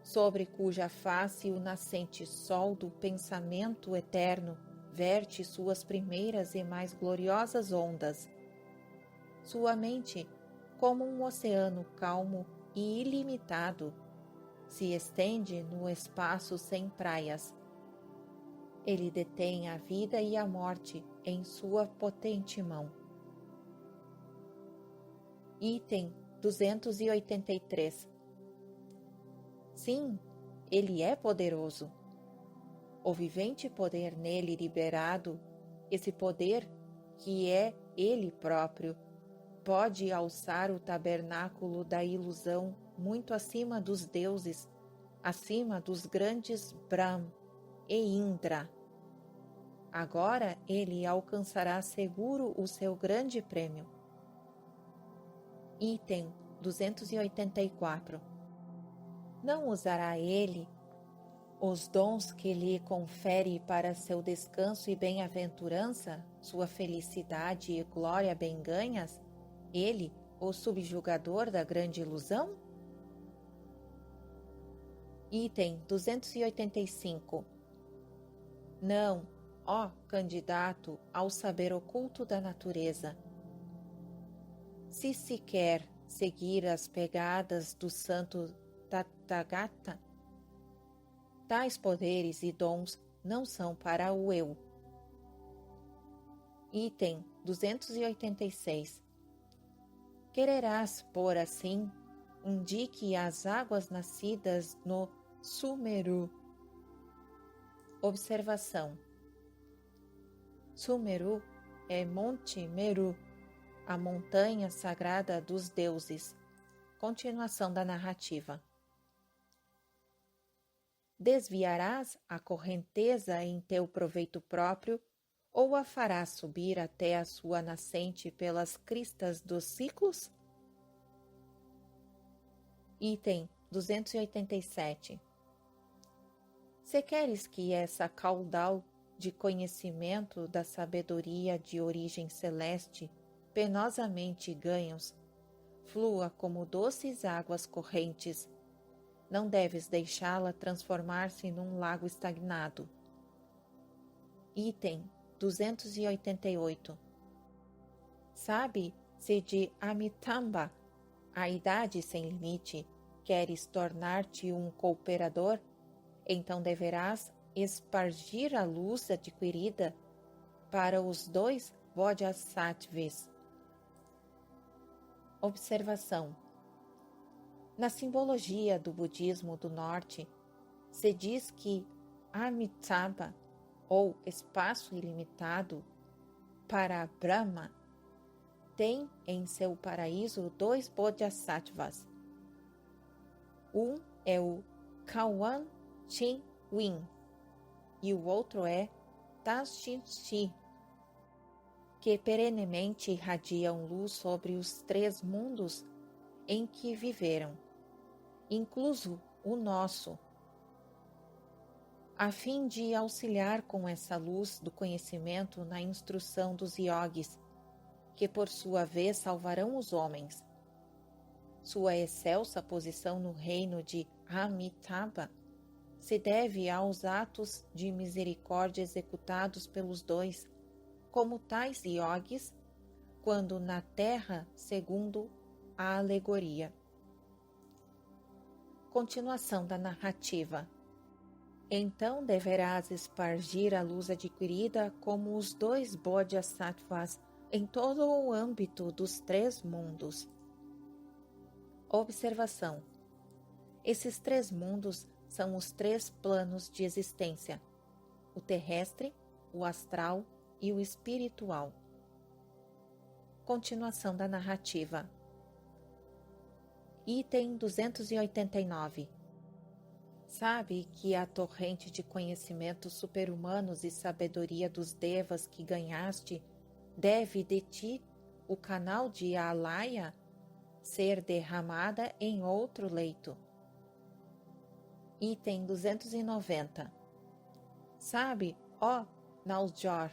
sobre cuja face o nascente sol do pensamento eterno verte suas primeiras e mais gloriosas ondas. Sua mente, como um oceano calmo e ilimitado, se estende no espaço sem praias. Ele detém a vida e a morte em sua potente mão. Item 283. Sim, ele é poderoso. O vivente poder nele liberado, esse poder que é ele próprio, pode alçar o tabernáculo da ilusão muito acima dos deuses, acima dos grandes Brahm e Indra. Agora ele alcançará seguro o seu grande prêmio. Item 284. Não usará ele os dons que lhe confere para seu descanso e bem-aventurança, sua felicidade e glória bem ganhas, ele, o subjugador da grande ilusão? Item 285. Não, ó candidato ao saber oculto da natureza. Se quer seguir as pegadas do santo Tathagata, tais poderes e dons não são para o eu. Item 286. Quererás, por assim, indique as águas nascidas no Sumeru. Observação. Sumeru é Monte Meru, a montanha sagrada dos deuses. Continuação da narrativa. Desviarás a correnteza em teu proveito próprio, ou a farás subir até a sua nascente pelas cristas dos ciclos? Item 287. Se queres que essa caudal de conhecimento da sabedoria de origem celeste, penosamente ganhos, flua como doces águas correntes, não deves deixá-la transformar-se num lago estagnado. Item 288. Sabe se de Amitabha, a idade sem limite, queres tornar-te um cooperador, então deverás espargir a luz adquirida para os dois Bodhisattvas. Observação. Na simbologia do budismo do norte, se diz que Amitabha, ou espaço ilimitado, para Brahma, tem em seu paraíso dois Bodhisattvas. Um é o Kawan Chin Win e o outro é Tashin Shi, que perenemente irradiam luz sobre os três mundos em que viveram, incluso o nosso, a fim de auxiliar com essa luz do conhecimento na instrução dos yogis, que por sua vez salvarão os homens. Sua excelsa posição no reino de Amitabha se deve aos atos de misericórdia executados pelos dois, como tais yogis, quando na terra, segundo a alegoria. Continuação da narrativa. Então deverás espargir a luz adquirida como os dois Bodhisattvas em todo o âmbito dos três mundos. Observação. Esses três mundos são os três planos de existência: o terrestre, o astral e o espiritual. Continuação da narrativa. Item 289. Sabe que a torrente de conhecimentos super-humanos e sabedoria dos devas que ganhaste deve de ti, o canal de Alaya, ser derramada em outro leito. Item 290. Sabe, ó Naljor,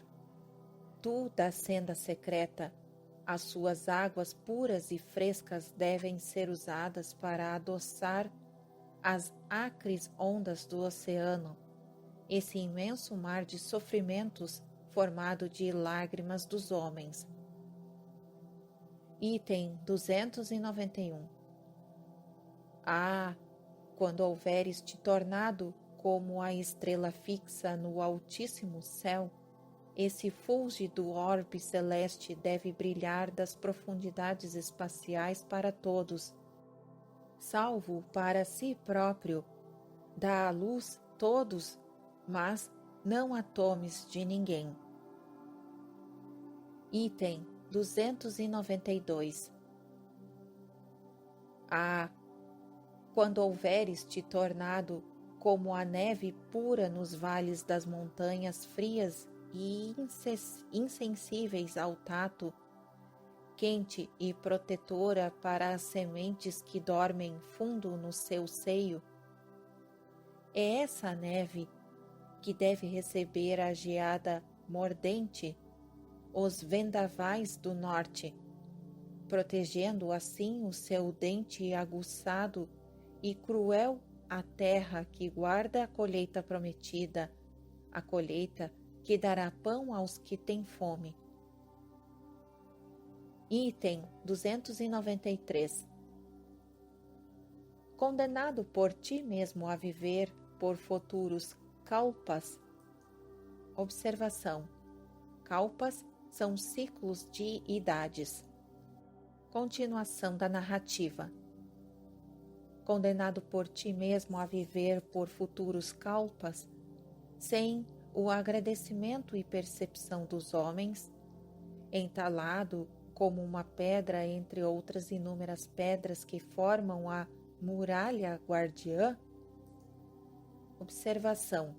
tu da senda secreta, as suas águas puras e frescas devem ser usadas para adoçar as acres ondas do oceano, esse imenso mar de sofrimentos formado de lágrimas dos homens. Item 291. Ah, quando houveres te tornado como a estrela fixa no altíssimo céu, esse fúlgido orbe celeste deve brilhar das profundidades espaciais para todos, salvo para si próprio, dá à luz todos, mas não a tomes de ninguém. Item 292. Ah, quando houveres te tornado como a neve pura nos vales das montanhas frias e insensíveis ao tato, quente e protetora para as sementes que dormem fundo no seu seio, é essa neve que deve receber a geada mordente, os vendavais do norte, protegendo assim o seu dente aguçado e cruel a terra que guarda a colheita prometida, a colheita que dará pão aos que têm fome. Item 293. Condenado por ti mesmo a viver por futuros kalpas. Observação: kalpas são ciclos de idades. Continuação da narrativa. Condenado por ti mesmo a viver por futuros kalpas, sem o agradecimento e percepção dos homens, entalado como uma pedra entre outras inúmeras pedras que formam a muralha guardiã. Observação: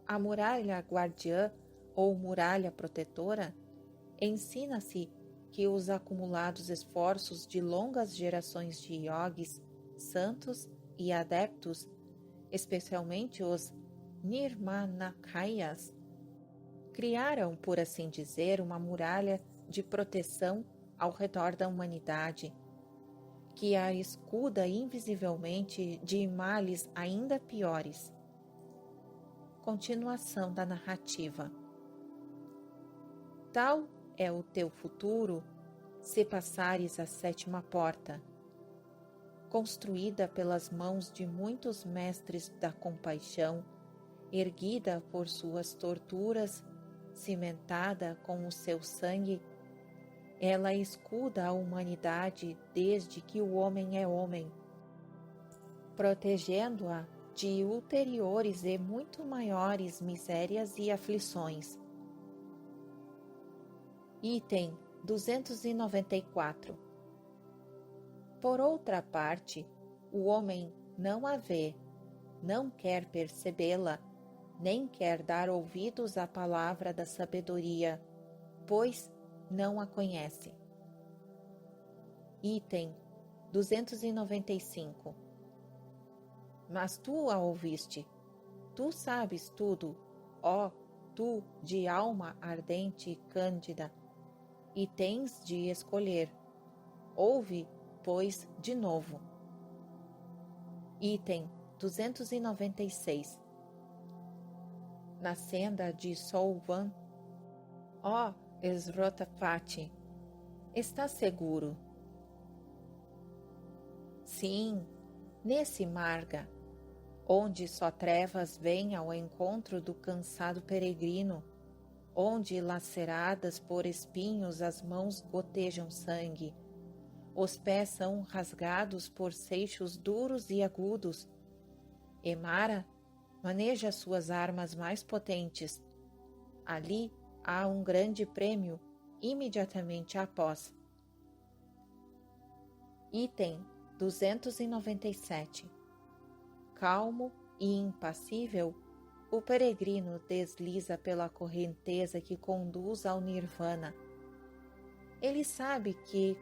a muralha guardiã ou muralha protetora ensina-se que os acumulados esforços de longas gerações de yogis, santos e adeptos, especialmente os nirmanakayas, criaram, por assim dizer, uma muralha de proteção ao redor da humanidade, que a escuda invisivelmente de males ainda piores. Continuação da narrativa. Tal é o teu futuro se passares a sétima porta, construída pelas mãos de muitos mestres da compaixão, erguida por suas torturas, cimentada com o seu sangue. Ela escuda a humanidade desde que o homem é homem, protegendo-a de ulteriores e muito maiores misérias e aflições. Item 294. Por outra parte, o homem não a vê, não quer percebê-la, nem quer dar ouvidos à palavra da sabedoria, pois não a conhece. Item 295. Mas tu a ouviste, tu sabes tudo, ó tu de alma ardente e cândida, e tens de escolher. Ouve, pois, de novo. Item 296. Na senda de Solvan, ó Srotapati, está seguro. Sim, nesse marga, onde só trevas vêm ao encontro do cansado peregrino, onde laceradas por espinhos as mãos gotejam sangue, os pés são rasgados por seixos duros e agudos. E Mara maneja suas armas mais potentes. Ali há um grande prêmio imediatamente após. Item 297. Calmo e impassível, o peregrino desliza pela correnteza que conduz ao Nirvana. Ele sabe que,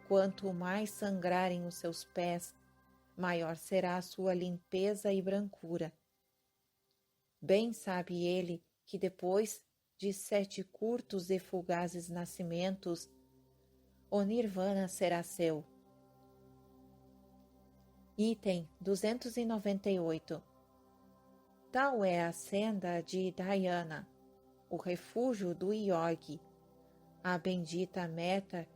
quanto mais sangrarem os seus pés, maior será a sua limpeza e brancura. Bem sabe ele que depois de 7 curtos e fugazes nascimentos, o Nirvana será seu. Item 298. Tal é a senda de Dhyana, o refúgio do yogi, a bendita meta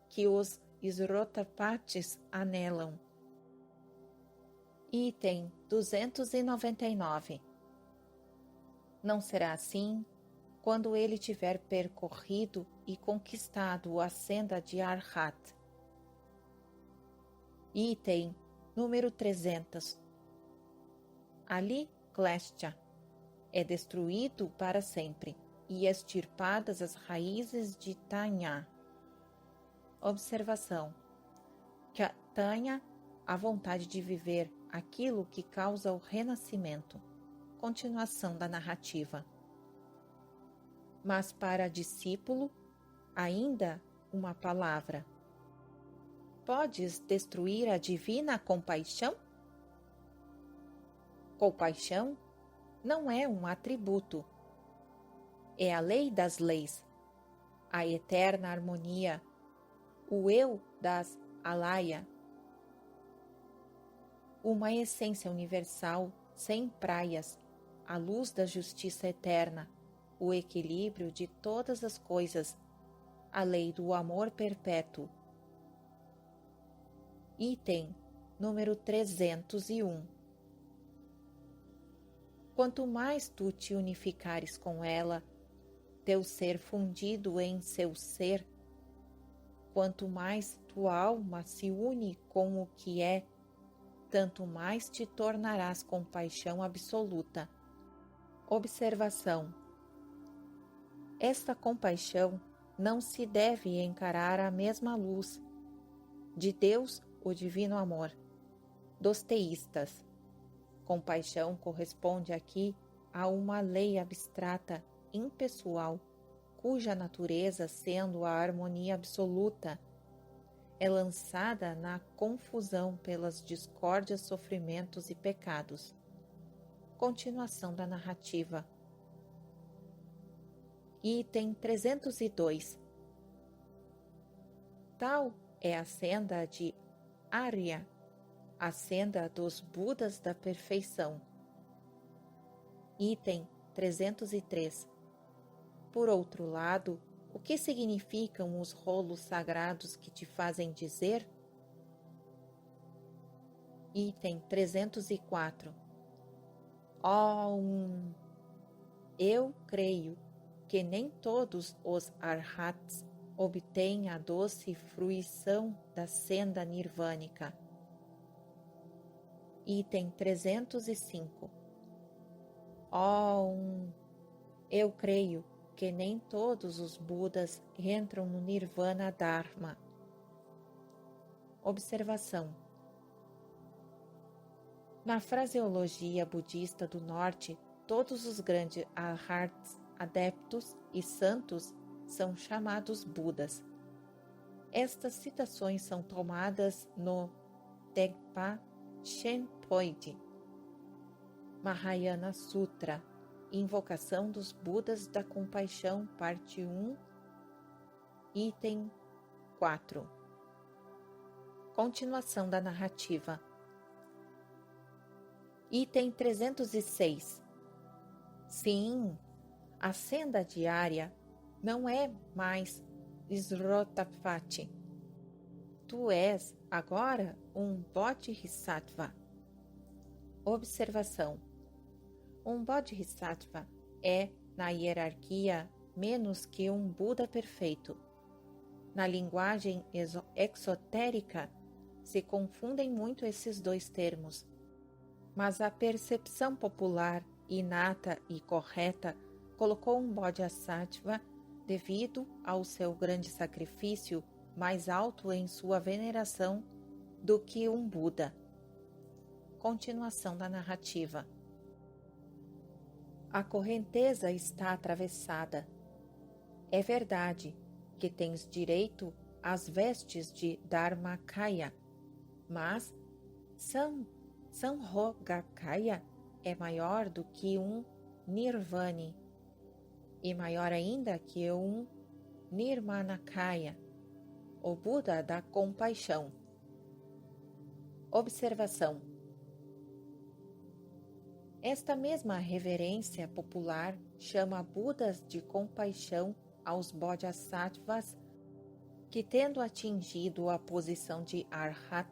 que os Srotapatis anelam. Item 299. Não será assim quando ele tiver percorrido e conquistado a senda de Arhat. Item número 300. Ali, Klestia é destruído para sempre e extirpadas as raízes de Tanhá. Observação: que Tanhá, a vontade de viver aquilo que causa o renascimento. Continuação da narrativa. Mas para discípulo, ainda uma palavra. Podes destruir a divina compaixão? Compaixão não é um atributo. É a lei das leis, a eterna harmonia, o eu das alaya. Uma essência universal sem praias, a luz da justiça eterna, o equilíbrio de todas as coisas, a lei do amor perpétuo. Item número 301. Quanto mais tu te unificares com ela, teu ser fundido em seu ser, quanto mais tua alma se une com o que é, tanto mais te tornarás compaixão absoluta. Observação: esta compaixão não se deve encarar a mesma luz de Deus, o divino amor, dos teístas. Compaixão corresponde aqui a uma lei abstrata, impessoal, cuja natureza, sendo a harmonia absoluta, é lançada na confusão pelas discórdias, sofrimentos e pecados. Continuação da narrativa. Item 302. Tal é a senda de Arya, a senda dos Budas da perfeição. Item 303. Por outro lado, o que significam os rolos sagrados que te fazem dizer? Item 304. Eu creio que nem todos os arhats obtêm a doce fruição da senda nirvânica. Item 305. Eu creio que nem todos os Budas entram no Nirvana Dharma. Observação: na fraseologia budista do norte, todos os grandes arhats, adeptos e santos são chamados Budas. Estas citações são tomadas no Tegpa Shenpoide, Mahayana Sutra, Invocação dos Budas da Compaixão, parte 1, item 4. Continuação da narrativa. Item 306. Sim, a senda diária não é mais Srotapati. Tu és agora um Bodhisattva. Observação: um Bodhisattva é, na hierarquia, menos que um Buda perfeito. Na linguagem exotérica, se confundem muito esses dois termos, mas a percepção popular, inata e correta, colocou um Bodhisattva, devido ao seu grande sacrifício, mais alto em sua veneração do que um Buda. Continuação da narrativa. A correnteza está atravessada. É verdade que tens direito às vestes de Dharmakaya, mas Samhogakaya é maior do que um Nirvani, e maior ainda que um Nirmanakaya, o Buda da compaixão. Observação: Esta mesma reverência popular chama Budas de compaixão aos Bodhisattvas que, tendo atingido a posição de Arhat,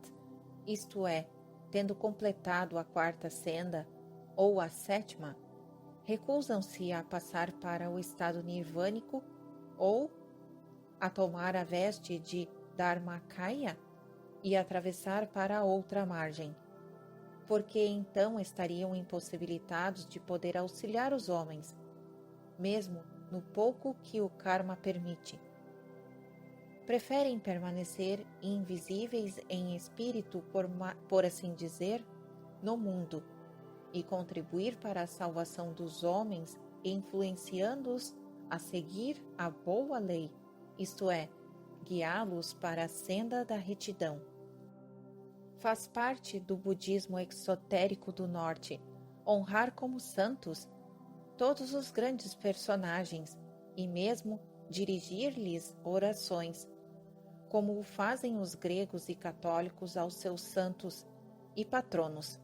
isto é, tendo completado a quarta senda, ou a sétima, recusam-se a passar para o estado nirvânico ou a tomar a veste de Dharmakaya e atravessar para a outra margem, porque então estariam impossibilitados de poder auxiliar os homens, mesmo no pouco que o karma permite. Preferem permanecer invisíveis em espírito, por assim dizer, no mundo, e contribuir para a salvação dos homens, influenciando-os a seguir a boa lei, isto é, guiá-los para a senda da retidão. Faz parte do budismo exotérico do norte honrar como santos todos os grandes personagens e mesmo dirigir-lhes orações, como o fazem os gregos e católicos aos seus santos e patronos.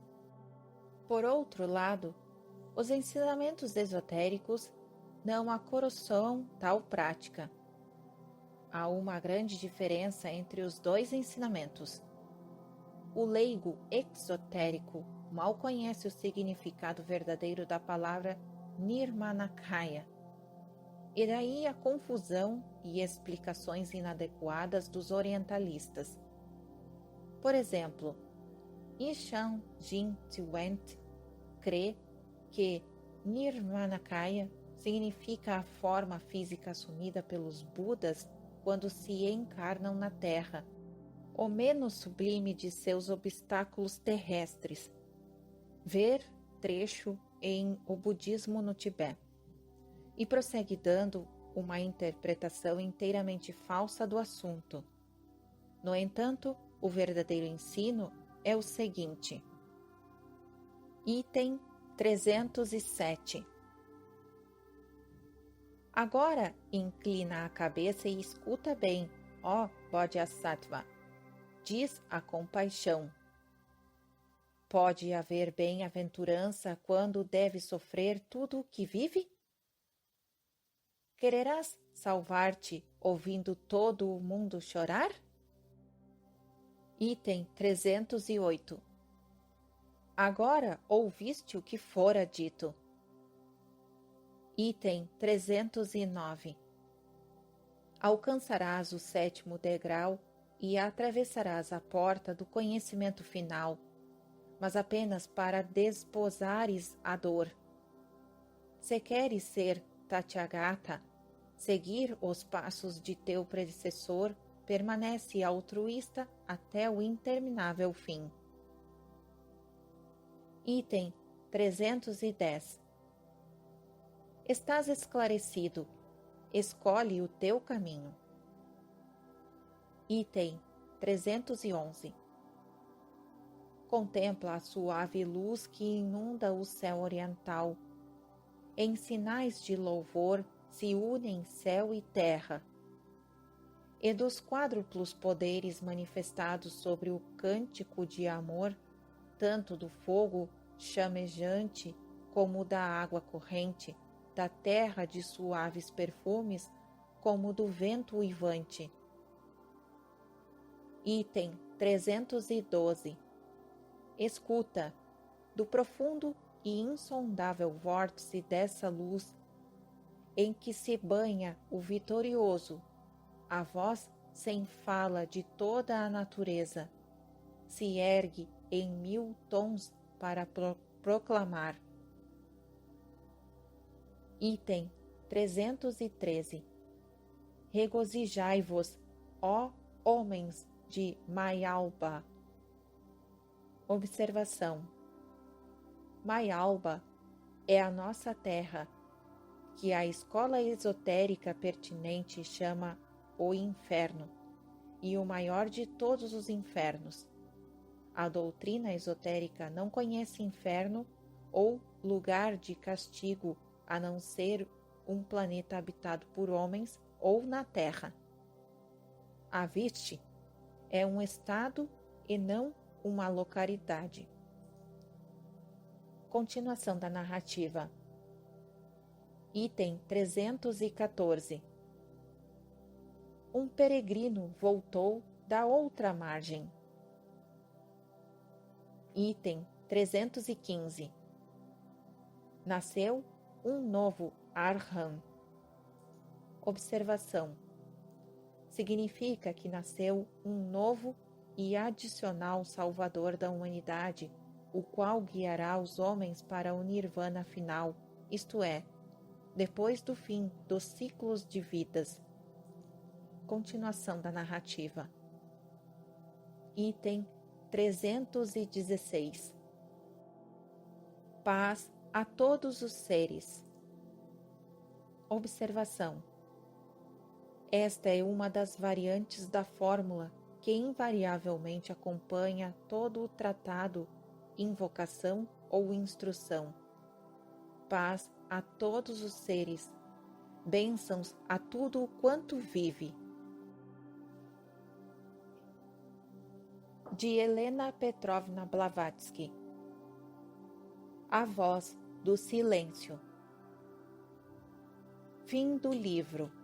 Por outro lado, os ensinamentos esotéricos não acoroçoam tal prática. Há uma grande diferença entre os dois ensinamentos. O leigo exotérico mal conhece o significado verdadeiro da palavra Nirmanakaya, e daí a confusão e explicações inadequadas dos orientalistas. Por exemplo, Ishan Jin Twent crê que Nirmanakaya significa a forma física assumida pelos Budas quando se encarnam na Terra, o menos sublime de seus obstáculos terrestres. Ver trecho em O Budismo no Tibete. E prossegue dando uma interpretação inteiramente falsa do assunto. No entanto, o verdadeiro ensino é o seguinte. Item 307. Agora inclina a cabeça e escuta bem, ó Bodhisattva, diz a compaixão. Pode haver bem-aventurança quando deve sofrer tudo o que vive? Quererás salvar-te ouvindo todo o mundo chorar? Item 308. Agora ouviste o que fora dito. Item 309. Alcançarás o sétimo degrau e atravessarás a porta do conhecimento final, mas apenas para desposares a dor. Se queres ser Tathagata, seguir os passos de teu predecessor, permanece altruísta até o interminável fim. Item 310. Estás esclarecido. Escolhe o teu caminho. Item 311. Contempla a suave luz que inunda o céu oriental. Em sinais de louvor se unem céu e terra. E dos quádruplos poderes manifestados sobre o cântico de amor, tanto do fogo chamejante como da água corrente, da terra de suaves perfumes, como do vento uivante. Item 312. Escuta, do profundo e insondável vórtice dessa luz, em que se banha o vitorioso, a voz sem fala de toda a natureza, se ergue em 1000 tons para proclamar. Item 313. Regozijai-vos, ó homens de Mayalba. Observação. Mayalba é a nossa terra, que a escola esotérica pertinente chama o inferno, e o maior de todos os infernos. A doutrina esotérica não conhece inferno ou lugar de castigo a não ser um planeta habitado por homens ou na Terra. A Vishti é um estado e não uma localidade. Continuação da narrativa. Item 314. Um peregrino voltou da outra margem. Item 315. Nasceu um novo Arhan. Observação. Significa que nasceu um novo e adicional Salvador da humanidade, o qual guiará os homens para o Nirvana final, isto é, depois do fim dos ciclos de vidas. Continuação da narrativa. Item 316. Paz a todos os seres. Observação. Esta é uma das variantes da fórmula que invariavelmente acompanha todo o tratado, invocação ou instrução. Paz a todos os seres, bênçãos a tudo o quanto vive. De Helena Petrovna Blavatsky. A voz do silêncio. Fim do livro.